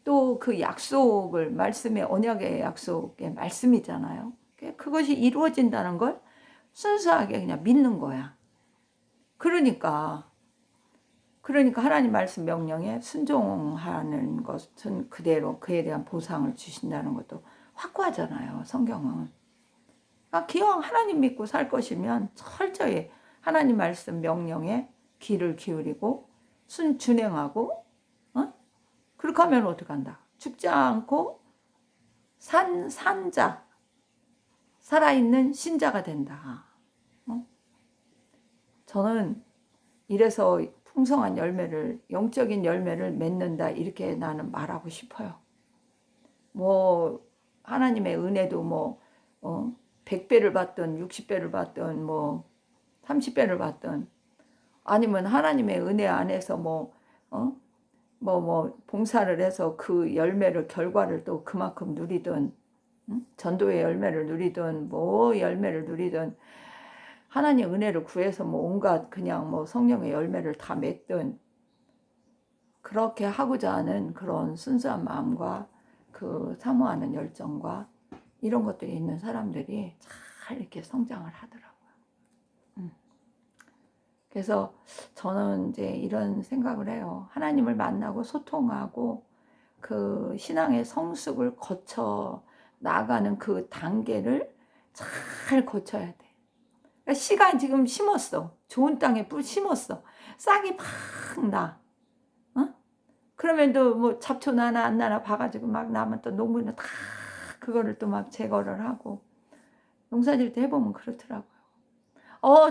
또 그 약속을, 말씀의 언약의 약속의 말씀이잖아요. 그것이 이루어진다는 걸 순수하게 그냥 믿는 거야. 그러니까 그러니까 하나님 말씀 명령에 순종하는 것은 그대로 그에 대한 보상을 주신다는 것도 확고하잖아요, 성경은. 그러니까 기왕 하나님 믿고 살 것이면 철저히 하나님 말씀 명령에 귀를 기울이고 준행하고, 어? 그렇게 하면 어떡한다? 죽지 않고 산자, 살아있는 신자가 된다. 저는 이래서 풍성한 열매를, 영적인 열매를 맺는다, 이렇게 나는 말하고 싶어요. 뭐 하나님의 은혜도 뭐 100배를 받든 60배를 받든 뭐 30배를 받든, 아니면 하나님의 은혜 안에서 봉사를 해서 그 열매를, 결과를 또 그만큼 누리든, 전도의 열매를 누리든 뭐 열매를 누리든, 하나님 은혜를 구해서 뭐 온갖 그냥 뭐 성령의 열매를 다 맺든, 그렇게 하고자 하는 그런 순수한 마음과 그 사모하는 열정과 이런 것들이 있는 사람들이 잘 이렇게 성장을 하더라고요. 그래서 저는 이제 이런 생각을 해요. 하나님을 만나고 소통하고 그 신앙의 성숙을 거쳐 나가는 그 단계를 잘 거쳐야 돼. 그러니까 씨가 지금 심었어. 좋은 땅에 심었어. 싹이 팍 나. 그러면 또 뭐 잡초 나나 안 나나 봐가지고 막 나면 또 농부는 다 그거를 또 막 제거를 하고, 농사질 때 해보면 그렇더라고요.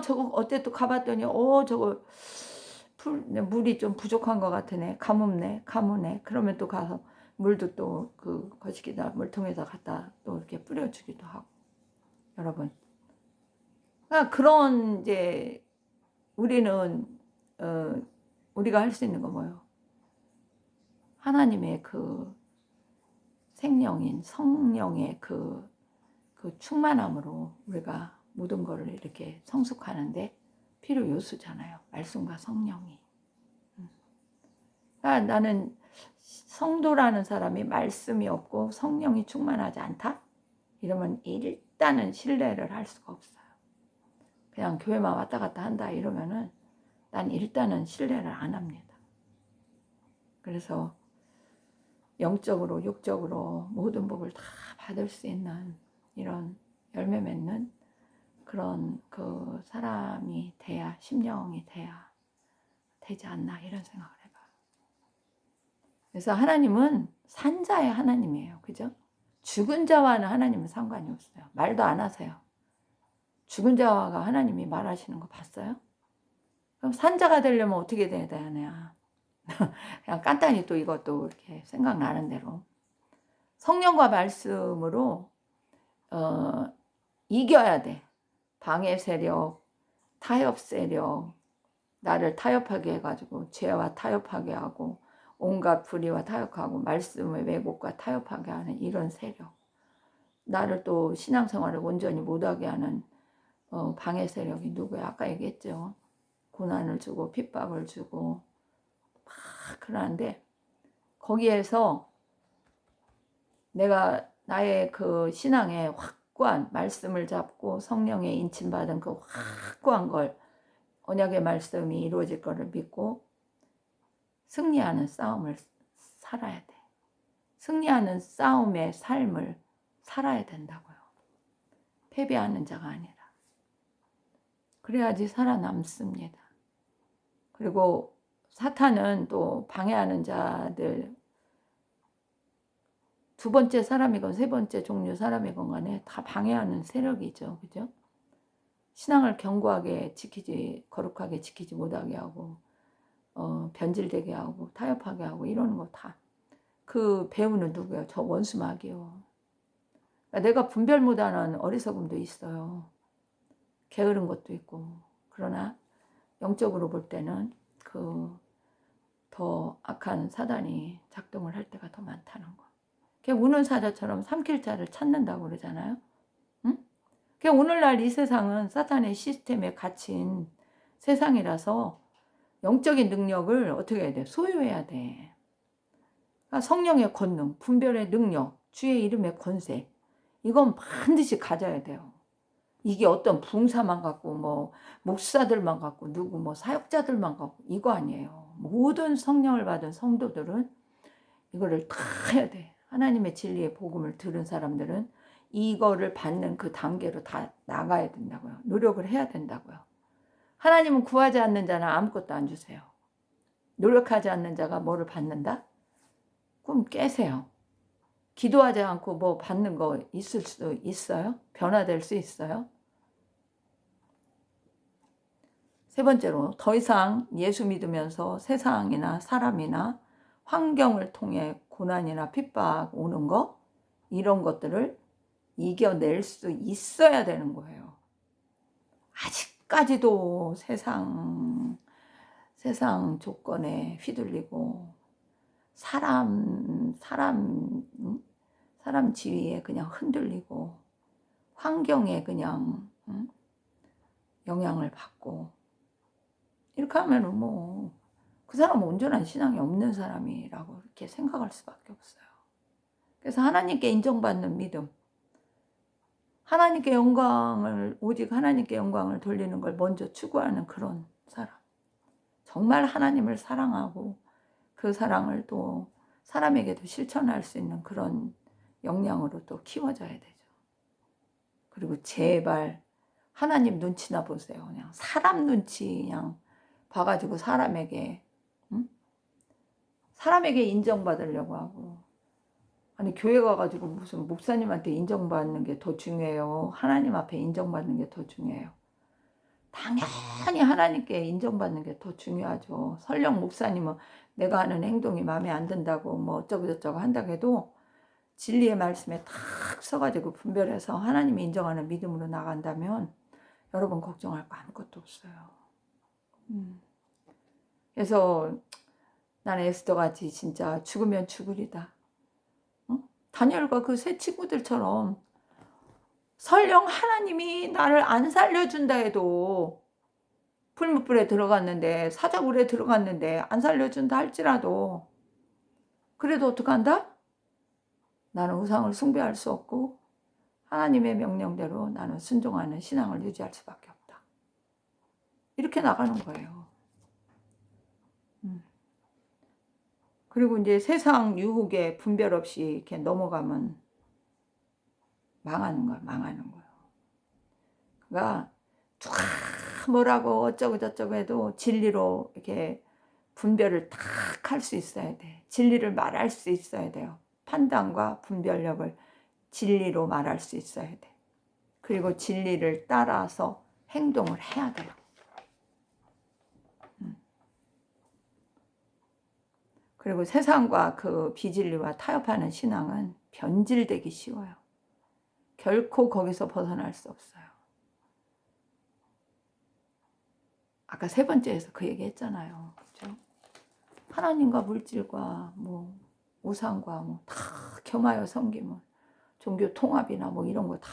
저거 어때 또 가봤더니 저거 물이 좀 부족한 것 같으네. 가무네. 그러면 또 가서 물도 또 그 거시기다 물통에다 갖다 또 이렇게 뿌려주기도 하고. 여러분, 그러니까 그런 이제 우리는 우리가 할 수 있는 거 뭐예요? 하나님의 그 생명인 성령의 그 충만함으로 우리가 모든 것을 이렇게 성숙하는데 필요 요소잖아요. 말씀과 성령이. 그러니까 나는 성도라는 사람이 말씀이 없고 성령이 충만하지 않다? 이러면 일단은 신뢰를 할 수가 없어요. 그냥 교회만 왔다 갔다 한다 이러면은 난 일단은 신뢰를 안 합니다. 그래서 영적으로 육적으로 모든 복을 다 받을 수 있는 이런 열매 맺는 그런 그 사람이 돼야, 심령이 돼야 되지 않나, 이런 생각을 해봐요. 그래서 하나님은 산자의 하나님이에요. 그죠? 죽은 자와는 하나님은 상관이 없어요. 말도 안 하세요. 죽은 자와 하나님이 말하시는 거 봤어요? 그럼 산자가 되려면 어떻게 돼야 되냐? 그냥 간단히 또 이것도 이렇게 생각나는 대로 성령과 말씀으로 이겨야 돼. 방해 세력, 타협 세력, 나를 타협하게 해가지고 죄와 타협하게 하고 온갖 불의와 타협하고 말씀의 왜곡과 타협하게 하는 이런 세력, 나를 또 신앙생활을 온전히 못하게 하는 방해 세력이 누구야? 아까 얘기했죠. 고난을 주고 핍박을 주고 막 그러는데, 거기에서 내가 나의 그 신앙의 확고한 말씀을 잡고 성령의 인침받은 그 확고한 걸, 언약의 말씀이 이루어질 거를 믿고 승리하는 싸움을 살아야 돼. 승리하는 싸움의 삶을 살아야 된다고요. 패배하는 자가 아니라. 그래야지 살아남습니다. 그리고 사탄은 또 방해하는 자들, 두 번째 사람이건 세 번째 종류 사람이건 간에 다 방해하는 세력이죠. 그죠? 신앙을 견고하게 지키지, 거룩하게 지키지 못하게 하고, 변질되게 하고, 타협하게 하고, 이러는 거 다. 그 배우는 누구예요? 저 원수마귀요. 그러니까 내가 분별 못하는 어리석음도 있어요. 게으른 것도 있고. 그러나 영적으로 볼 때는 그 더 악한 사단이 작동을 할 때가 더 많다는 거. 그냥 우는 사자처럼 삼킬 자를 찾는다고 그러잖아요. 응? 그냥 오늘날 이 세상은 사탄의 시스템에 갇힌 세상이라서 영적인 능력을 어떻게 해야 돼? 소유해야 돼. 그러니까 성령의 권능, 분별의 능력, 주의 이름의 권세, 이건 반드시 가져야 돼요. 이게 어떤 부흥사만 갖고 뭐 목사들만 갖고 누구 뭐 사역자들만 갖고 이거 아니에요. 모든 성령을 받은 성도들은 이거를 다 해야 돼. 하나님의 진리의 복음을 들은 사람들은 이거를 받는 그 단계로 다 나가야 된다고요. 노력을 해야 된다고요. 하나님은 구하지 않는 자는 아무것도 안 주세요. 노력하지 않는 자가 뭐를 받는다? 꿈 깨세요. 기도하지 않고 뭐 받는 거 있을 수 있어요? 변화될 수 있어요? 세 번째로, 더 이상 예수 믿으면서 세상이나 사람이나 환경을 통해 고난이나 핍박 오는 거, 이런 것들을 이겨낼 수 있어야 되는 거예요. 아직까지도 세상 조건에 휘둘리고 사람 지위에 그냥 흔들리고 환경에 그냥 영향을 받고 이렇게 하면은 뭐 그 사람은 온전한 신앙이 없는 사람이라고 이렇게 생각할 수밖에 없어요. 그래서 하나님께 인정받는 믿음, 하나님께 영광을, 오직 하나님께 영광을 돌리는 걸 먼저 추구하는 그런 사람, 정말 하나님을 사랑하고 그 사랑을 또 사람에게도 실천할 수 있는 그런 역량으로 또 키워져야 되죠. 그리고 제발 하나님 눈치나 보세요. 그냥 사람 눈치 그냥 봐가지고 사람에게 인정받으려고 하고, 아니 교회 가가지고 무슨 목사님한테 인정받는 게 더 중요해요? 하나님 앞에 인정받는 게 더 중요해요? 당연히 하나님께 인정받는 게 더 중요하죠. 설령 목사님은 내가 하는 행동이 마음에 안 든다고 뭐 어쩌고 저쩌고 한다고 해도 진리의 말씀에 탁 서가지고 분별해서 하나님이 인정하는 믿음으로 나간다면 여러분 걱정할 거 아무것도 없어요. 그래서 나는 에스더같이 진짜 죽으면 죽으리다. 다니엘과 그 세 친구들처럼 설령 하나님이 나를 안 살려준다 해도, 풀무불에 들어갔는데 사자굴에 들어갔는데 안 살려준다 할지라도 그래도 어떡한다? 나는 우상을 숭배할 수 없고 하나님의 명령대로 나는 순종하는 신앙을 유지할 수밖에 없다. 이렇게 나가는 거예요. 그리고 이제 세상 유혹에 분별 없이 이렇게 넘어가면 망하는 거예요. 그러니까 뭐라고 어쩌고 저쩌고 해도 진리로 이렇게 분별을 딱 할 수 있어야 돼. 진리를 말할 수 있어야 돼요. 판단과 분별력을 진리로 말할 수 있어야 돼. 그리고 진리를 따라서 행동을 해야 돼요. 그리고 세상과 그 비진리와 타협하는 신앙은 변질되기 쉬워요. 결코 거기서 벗어날 수 없어요. 아까 세 번째에서 그 얘기 했잖아요. 그렇죠? 하나님과 물질과 뭐 우상과 뭐 다 겸하여 섬기면 종교 통합이나 뭐 이런 거 다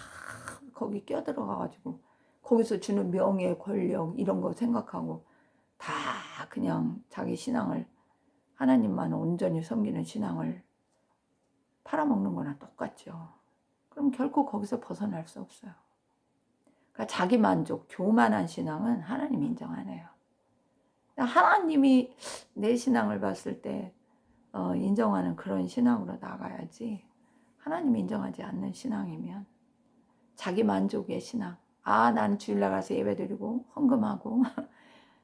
거기 껴들어가가지고 거기서 주는 명예, 권력 이런 거 생각하고 다 그냥 자기 신앙을, 하나님만 온전히 섬기는 신앙을 팔아먹는 거나 똑같죠. 그럼 결코 거기서 벗어날 수 없어요. 그러니까 자기 만족, 교만한 신앙은 하나님 인정 안 해요. 하나님이 내 신앙을 봤을 때 인정하는 그런 신앙으로 나가야지, 하나님이 인정하지 않는 신앙이면 자기 만족의 신앙, 나는 주일날 가서 예배드리고 헌금하고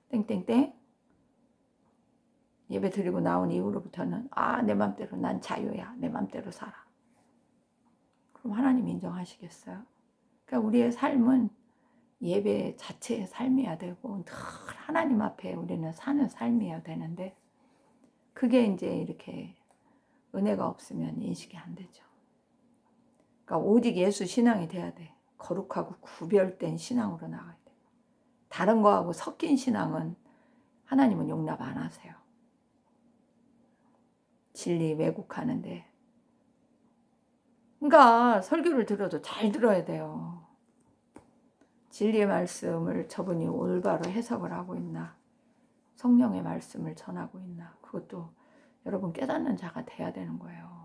땡땡땡 예배드리고 나온 이후로부터는 내 맘대로, 난 자유야, 내 맘대로 살아. 그럼 하나님 인정하시겠어요? 그러니까 우리의 삶은 예배 자체의 삶이어야 되고 늘 하나님 앞에 우리는 사는 삶이어야 되는데, 그게 이제 이렇게 은혜가 없으면 인식이 안 되죠. 그러니까 오직 예수 신앙이 돼야 돼. 거룩하고 구별된 신앙으로 나가야 돼. 다른 거하고 섞인 신앙은 하나님은 용납 안 하세요. 진리 왜곡하는데. 그러니까 설교를 들어도 잘 들어야 돼요. 진리의 말씀을 저분이 올바로 해석을 하고 있나, 성령의 말씀을 전하고 있나, 그것도 여러분 깨닫는 자가 돼야 되는 거예요.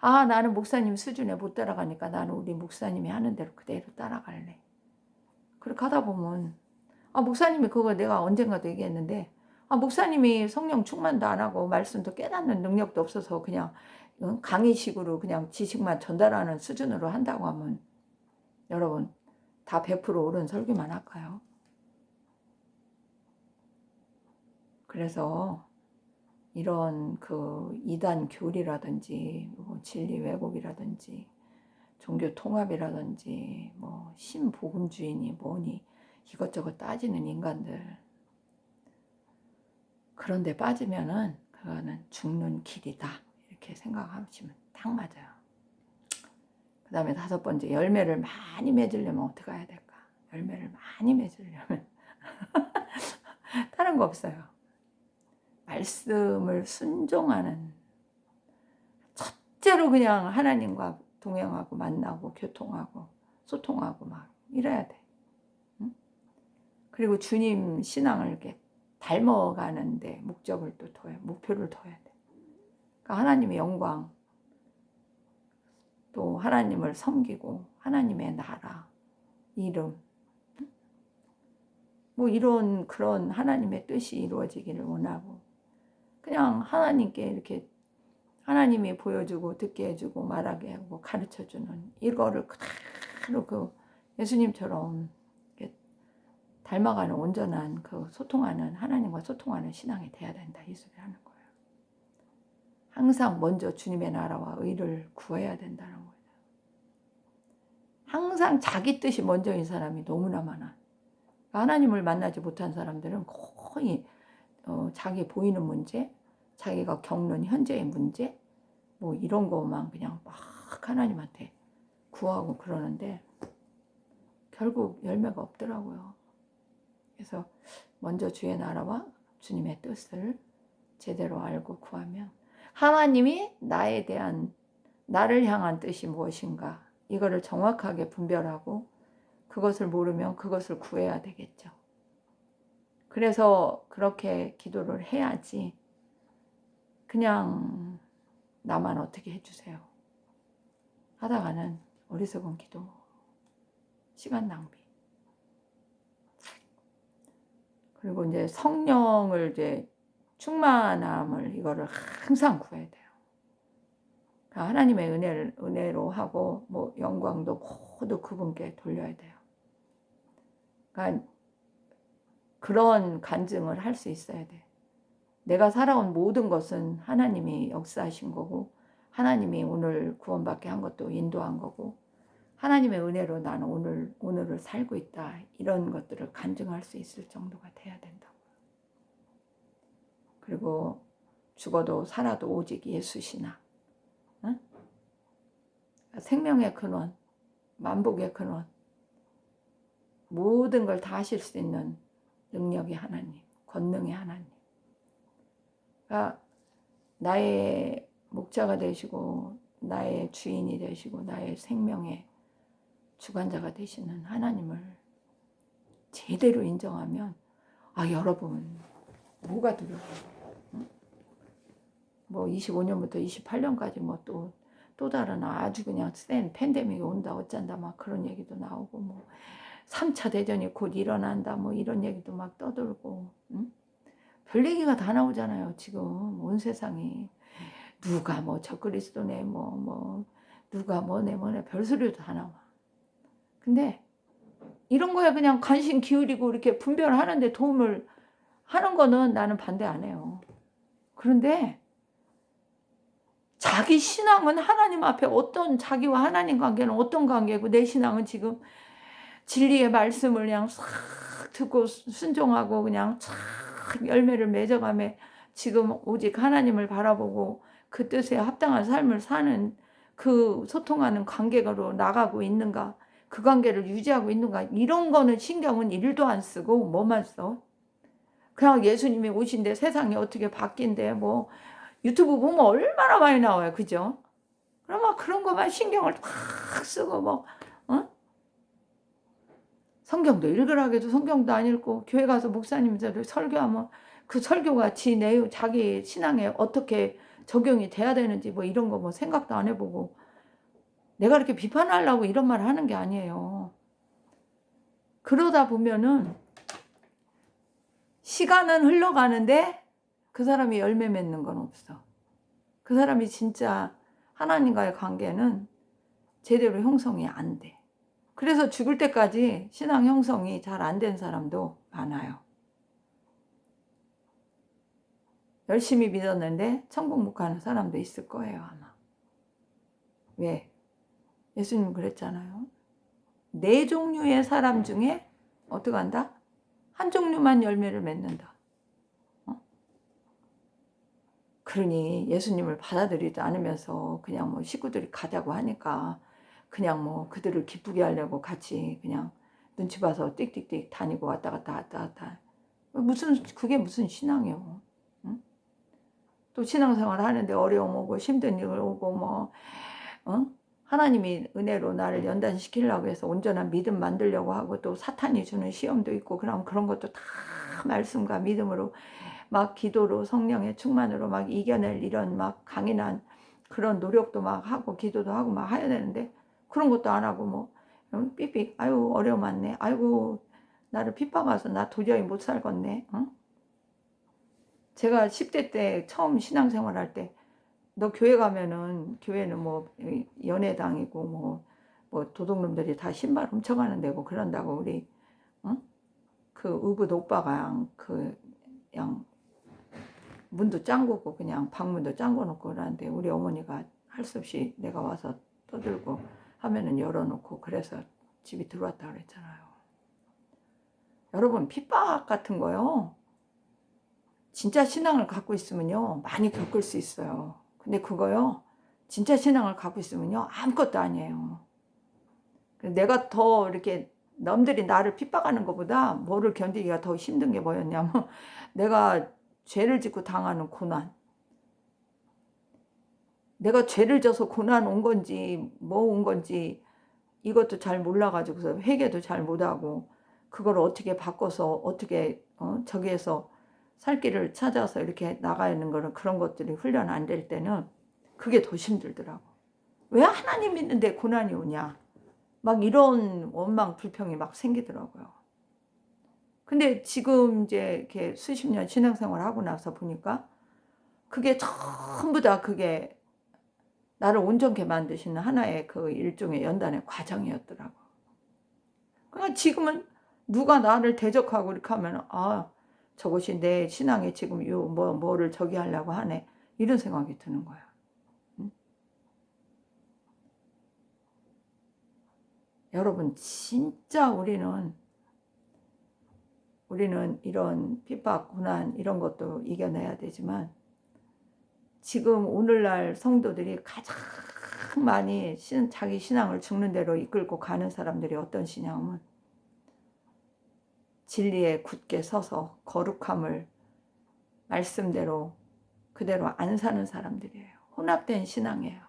나는 목사님 수준에 못 따라가니까 나는 우리 목사님이 하는 대로 그대로 따라갈래. 그렇게 하다 보면 목사님이 그거 내가 언젠가도 얘기했는데 목사님이 성령 충만도 안 하고 말씀도 깨닫는 능력도 없어서 그냥 강의식으로 그냥 지식만 전달하는 수준으로 한다고 하면 여러분 다 100% 옳은 설교만 할까요? 그래서 이런 그 이단 교리라든지 뭐 진리 왜곡이라든지 종교 통합이라든지 뭐 신복음주의니 뭐니 이것저것 따지는 인간들, 그런데 빠지면은 그거는 죽는 길이다 이렇게 생각하시면 딱 맞아요. 그 다음에 5번째, 열매를 많이 맺으려면 어떻게 해야 될까? 열매를 많이 맺으려면 다른 거 없어요. 말씀을 순종하는, 첫째로 그냥 하나님과 동행하고 만나고 교통하고 소통하고 막 이래야 돼. 응? 그리고 주님 신앙을 이렇게 닮아가는데 목적을 또 둬야, 목표를 둬야 돼. 그러니까 하나님의 영광, 또 하나님을 섬기고 하나님의 나라, 이름, 뭐 이런 그런 하나님의 뜻이 이루어지기를 원하고, 그냥 하나님께 이렇게 하나님이 보여주고 듣게 해주고 말하게 하고 가르쳐주는 이거를 그대로 그 예수님처럼 닮아가는 온전한 그 소통하는, 하나님과 소통하는 신앙이 돼야 된다 이 소리 하는 거예요. 항상 먼저 주님의 나라와 의를 구해야 된다는 거예요. 항상 자기 뜻이 먼저인 사람이 너무나 많아. 하나님을 만나지 못한 사람들은 거의 자기 보이는 문제, 자기가 겪는 현재의 문제, 뭐 이런 거만 그냥 막 하나님한테 구하고 그러는데 결국 열매가 없더라고요. 그래서 먼저 주의 나라와 주님의 뜻을 제대로 알고 구하면, 하나님이 나에 대한, 나를 향한 뜻이 무엇인가 이거를 정확하게 분별하고 그것을 모르면 그것을 구해야 되겠죠. 그래서 그렇게 기도를 해야지 그냥 나만 어떻게 해주세요 하다가는 어리석은 기도, 시간 낭비. 그리고 이제 성령을 이제 충만함을 이거를 항상 구해야 돼요. 그러니까 하나님의 은혜로 하고 뭐 영광도 모두 그분께 돌려야 돼요. 그러니까 그런 간증을 할 수 있어야 돼. 내가 살아온 모든 것은 하나님이 역사하신 거고, 하나님이 오늘 구원받게 한 것도 인도한 거고, 하나님의 은혜로 나는 오늘을 살고 있다. 이런 것들을 간증할 수 있을 정도가 돼야 된다고. 그리고 죽어도 살아도 오직 예수 신앙. 응? 생명의 근원, 만복의 근원, 모든 걸 다 하실 수 있는 능력의 하나님, 권능의 하나님. 그러니까 나의 목자가 되시고 나의 주인이 되시고 나의 생명의 주관자가 되시는 하나님을 제대로 인정하면, 여러분 뭐가 두려워요? 응? 뭐 25년부터 28년까지 뭐 또 다른 아주 그냥 센 팬데믹이 온다 어쩐다 막 그런 얘기도 나오고, 뭐 3차 대전이 곧 일어난다 뭐 이런 얘기도 막 떠들고, 응? 별 얘기가 다 나오잖아요 지금 온 세상이. 누가 뭐 적그리스도네 뭐 누가 뭐네 별소리도 다 나와. 근데 이런 거에 그냥 관심 기울이고 이렇게 분별하는데 도움을 하는 거는 나는 반대 안 해요. 그런데 자기 신앙은 하나님 앞에 어떤, 자기와 하나님 관계는 어떤 관계고, 내 신앙은 지금 진리의 말씀을 그냥 싹 듣고 순종하고 그냥 싹 열매를 맺어가며 지금 오직 하나님을 바라보고 그 뜻에 합당한 삶을 사는, 그 소통하는 관계로 나가고 있는가, 그 관계를 유지하고 있는가, 이런 거는 신경은 1도 안 쓰고 뭐만 써? 그냥 예수님이 오신데 세상이 어떻게 바뀐대, 뭐 유튜브 보면 얼마나 많이 나와요. 그죠? 그러면 그런 거만 신경을 확 쓰고 뭐 성경도 읽으라 해도 성경도 안 읽고, 교회 가서 목사님들 설교하면 그 설교가 자기 신앙에 어떻게 적용이 돼야 되는지 뭐 이런 거 뭐 생각도 안 해보고, 내가 이렇게 비판하려고 이런 말을 하는 게 아니에요. 그러다 보면은 시간은 흘러가는데 그 사람이 열매 맺는 건 없어. 그 사람이 진짜 하나님과의 관계는 제대로 형성이 안 돼. 그래서 죽을 때까지 신앙 형성이 잘 안 된 사람도 많아요. 열심히 믿었는데 천국 못 가는 사람도 있을 거예요, 아마. 왜? 예수님 그랬잖아요. 4종류의 사람 중에 어떻게 한다? 한 종류만 열매를 맺는다. 그러니 예수님을 받아들이지 않으면서 그냥 뭐 식구들이 가자고 하니까 그냥 뭐 그들을 기쁘게 하려고 같이 그냥 눈치 봐서 띡띡띡 다니고 왔다 갔다. 그게 무슨 신앙이에요. 응? 또 신앙생활 하는데 어려움 오고 힘든 일 오고 뭐, 하나님이 은혜로 나를 연단시키려고 해서 온전한 믿음 만들려고 하고 또 사탄이 주는 시험도 있고 그럼 그런 것도 다 말씀과 믿음으로 막 기도로 성령의 충만으로 막 이겨낼 이런 막 강인한 그런 노력도 막 하고 기도도 하고 막 해야 되는데 그런 것도 안 하고 뭐 삐삐 아유 어려움 많네 아이고 나를 핍박와서 나 도저히 못 살겠네. 응? 제가 10대 때 처음 신앙생활 할 때 너 교회 가면은 교회는 뭐 연애당이고 뭐 도둑놈들이 다 신발 훔쳐가는 데고 그런다고 우리 그 의붓 오빠가 양 문도 짱구고 그냥 방문도 짱구 놓고 그러는데 우리 어머니가 할 수 없이 내가 와서 떠들고 하면은 열어놓고 그래서 집이 들어왔다 그랬잖아요. 여러분 핍박 같은 거요. 진짜 신앙을 갖고 있으면요 많이 겪을 수 있어요. 근데 그거요 진짜 신앙을 갖고 있으면요 아무것도 아니에요. 내가 더 이렇게 남들이 나를 핍박하는 것보다 뭐를 견디기가 더 힘든 게 뭐였냐면 내가 죄를 짓고 당하는 고난. 내가 죄를 져서 고난 온 건지 뭐 온 건지 이것도 잘 몰라가지고서 회개도 잘 못하고 그걸 어떻게 바꿔서 어떻게 저기에서 살 길을 찾아서 이렇게 나가는 거는 그런 것들이 훈련 안 될 때는 그게 더 힘들더라고. 왜 하나님 믿는데 고난이 오냐 막 이런 원망 불평이 막 생기더라고요. 근데 지금 이제 이렇게 수십 년 신앙생활 하고 나서 보니까 그게 전부 다 그게 나를 온전케 만드시는 하나의 그 일종의 연단의 과정이었더라고. 그러니까 지금은 누가 나를 대적하고 이렇게 하면 아 저것이 내 신앙에 지금 뭐를 저기 하려고 하네 이런 생각이 드는 거야. 응? 여러분 진짜 우리는 이런 핍박 고난 이런 것도 이겨내야 되지만 지금 오늘날 성도들이 가장 많이 자기 신앙을 죽는 대로 이끌고 가는 사람들이 어떤 신앙은 진리에 굳게 서서 거룩함을 말씀대로 그대로 안 사는 사람들이에요. 혼합된 신앙이에요.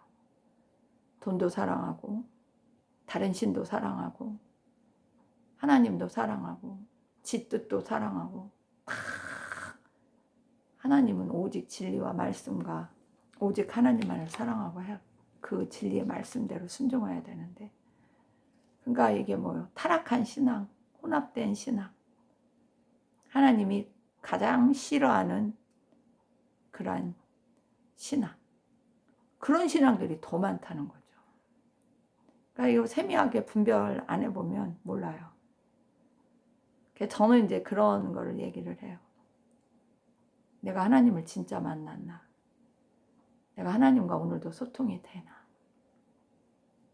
돈도 사랑하고 다른 신도 사랑하고 하나님도 사랑하고 지 뜻도 사랑하고 하나님은 오직 진리와 말씀과 오직 하나님만을 사랑하고 그 진리의 말씀대로 순종해야 되는데 그러니까 이게 뭐예요? 타락한 신앙, 혼합된 신앙 하나님이 가장 싫어하는 그러한 신앙 그런 신앙들이 더 많다는 거죠. 그러니까 이거 세미하게 분별 안 해보면 몰라요. 저는 이제 그런 거를 얘기를 해요. 내가 하나님을 진짜 만났나? 내가 하나님과 오늘도 소통이 되나?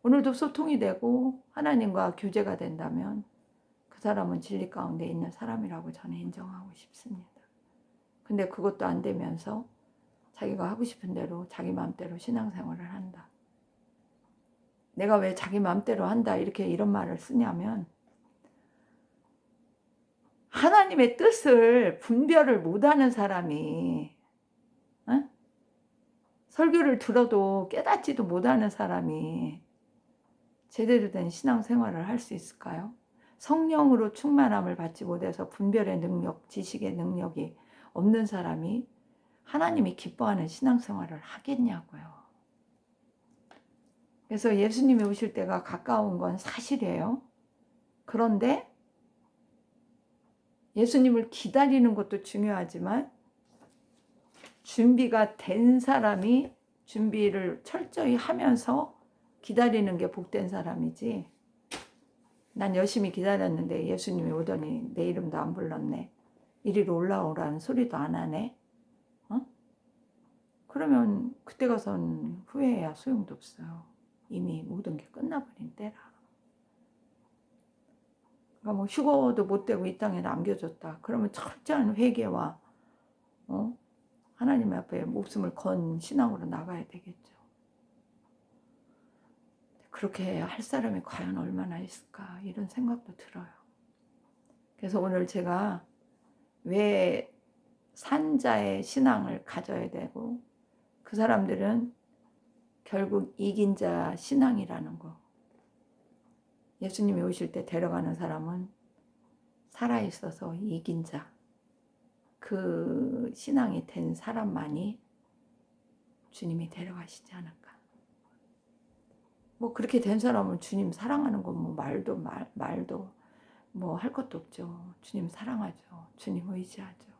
오늘도 소통이 되고 하나님과 교제가 된다면 그 사람은 진리 가운데 있는 사람이라고 저는 인정하고 싶습니다. 근데 그것도 안 되면서 자기가 하고 싶은 대로 자기 마음대로 신앙생활을 한다. 내가 왜 자기 마음대로 한다 이런 말을 쓰냐면 하나님의 뜻을 분별을 못하는 사람이 설교를 들어도 깨닫지도 못하는 사람이 제대로 된 신앙생활을 할 수 있을까요? 성령으로 충만함을 받지 못해서 분별의 능력, 지식의 능력이 없는 사람이 하나님이 기뻐하는 신앙생활을 하겠냐고요. 그래서 예수님이 오실 때가 가까운 건 사실이에요. 그런데 예수님을 기다리는 것도 중요하지만 준비가 된 사람이 준비를 철저히 하면서 기다리는 게 복된 사람이지, 난 열심히 기다렸는데 예수님이 오더니 내 이름도 안 불렀네, 이리로 올라오라는 소리도 안 하네, 어? 그러면 그때 가선 후회해야 소용도 없어요. 이미 모든 게 끝나버린 때라. 그러니까 뭐 휴거도 못 되고 이 땅에 남겨졌다 그러면 철저한 회개와 하나님 앞에 목숨을 건 신앙으로 나가야 되겠죠. 그렇게 할 사람이 과연 얼마나 있을까 이런 생각도 들어요. 그래서 오늘 제가 왜 산자의 신앙을 가져야 되고 그 사람들은 결국 이긴 자 신앙이라는 거, 예수님이 오실 때 데려가는 사람은 살아있어서 이긴 자, 그 신앙이 된 사람만이 주님이 데려가시지 않을까. 뭐 그렇게 된 사람은 주님 사랑하는 건 뭐 말도 뭐 할 것도 없죠. 주님 사랑하죠. 주님 의지하죠.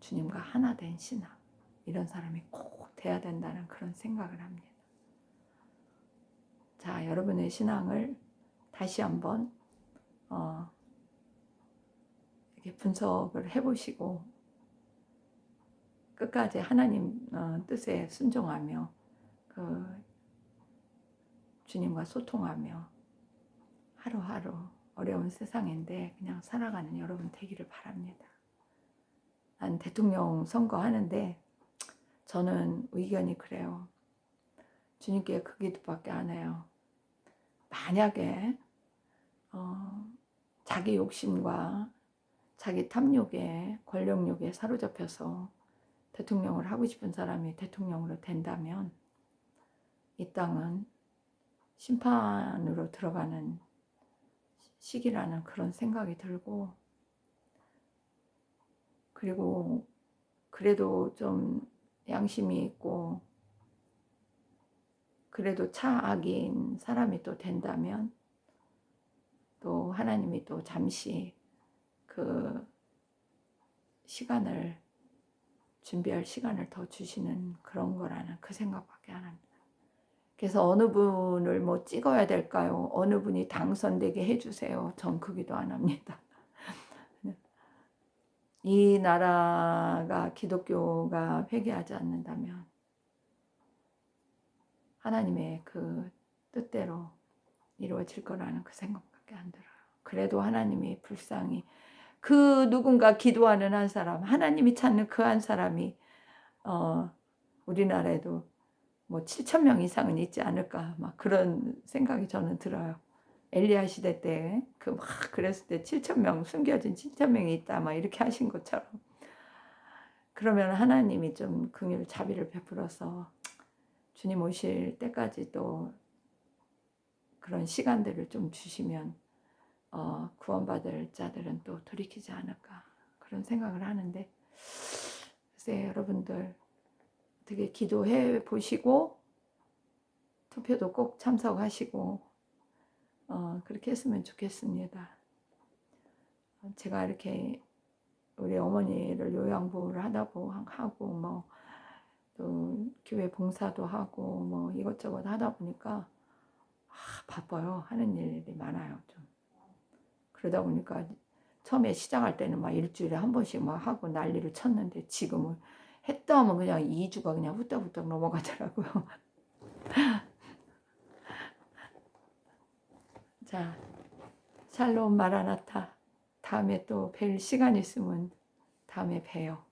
주님과 하나 된 신앙, 이런 사람이 꼭 돼야 된다는 그런 생각을 합니다. 자, 여러분의 신앙을 다시 한번 이렇게 분석을 해보시고 끝까지 하나님 뜻에 순종하며 그 주님과 소통하며 하루하루 어려운 세상인데 그냥 살아가는 여러분 되기를 바랍니다. 난 대통령 선거하는데 저는 의견이 그래요. 주님께 그 기도밖에 안 해요. 만약에 자기 욕심과 자기 탐욕에, 권력욕에 사로잡혀서 대통령을 하고 싶은 사람이 대통령으로 된다면 이 땅은 심판으로 들어가는 시기라는 그런 생각이 들고, 그리고 그래도 좀 양심이 있고 그래도 차악인 사람이 또 된다면 또 하나님이 또 잠시 그 시간을, 준비할 시간을 더 주시는 그런 거라는 그 생각밖에 안 합니다. 그래서 어느 분을 뭐 찍어야 될까요? 어느 분이 당선되게 해주세요. 전 그 기도 안 합니다. 이 나라가 기독교가 회개하지 않는다면 하나님의 그 뜻대로 이루어질 거라는 그 생각밖에 안 들어요. 그래도 하나님이 불쌍히 그 누군가 기도하는 한 사람, 하나님이 찾는 그 한 사람이 우리나라에도 뭐 7천 명 이상은 있지 않을까, 막 그런 생각이 저는 들어요. 엘리야 시대 때 그 막 그랬을 때 7천 명, 숨겨진 7천 명이 있다 막 이렇게 하신 것처럼, 그러면 하나님이 좀 긍휼 자비를 베풀어서 주님 오실 때까지 또 그런 시간들을 좀 주시면 구원받을 자들은 또 돌이키지 않을까, 그런 생각을 하는데, 글쎄 여러분들 어떻게 기도해 보시고 투표도 꼭 참석하시고 그렇게 했으면 좋겠습니다. 제가 이렇게 우리 어머니를 요양보호를 하고 뭐 또 교회 봉사도 하고 뭐 이것저것 하다 보니까 바빠요. 하는 일이 많아요. 좀 그러다 보니까 처음에 시작할 때는 막 일주일에 한 번씩 막 하고 난리를 쳤는데 지금은 했다 하면 그냥 2주가 그냥 후딱후딱 넘어가더라고요. 자, 샬롬 마라나타. 다음에 또 뵐 시간 있으면 다음에 봬요.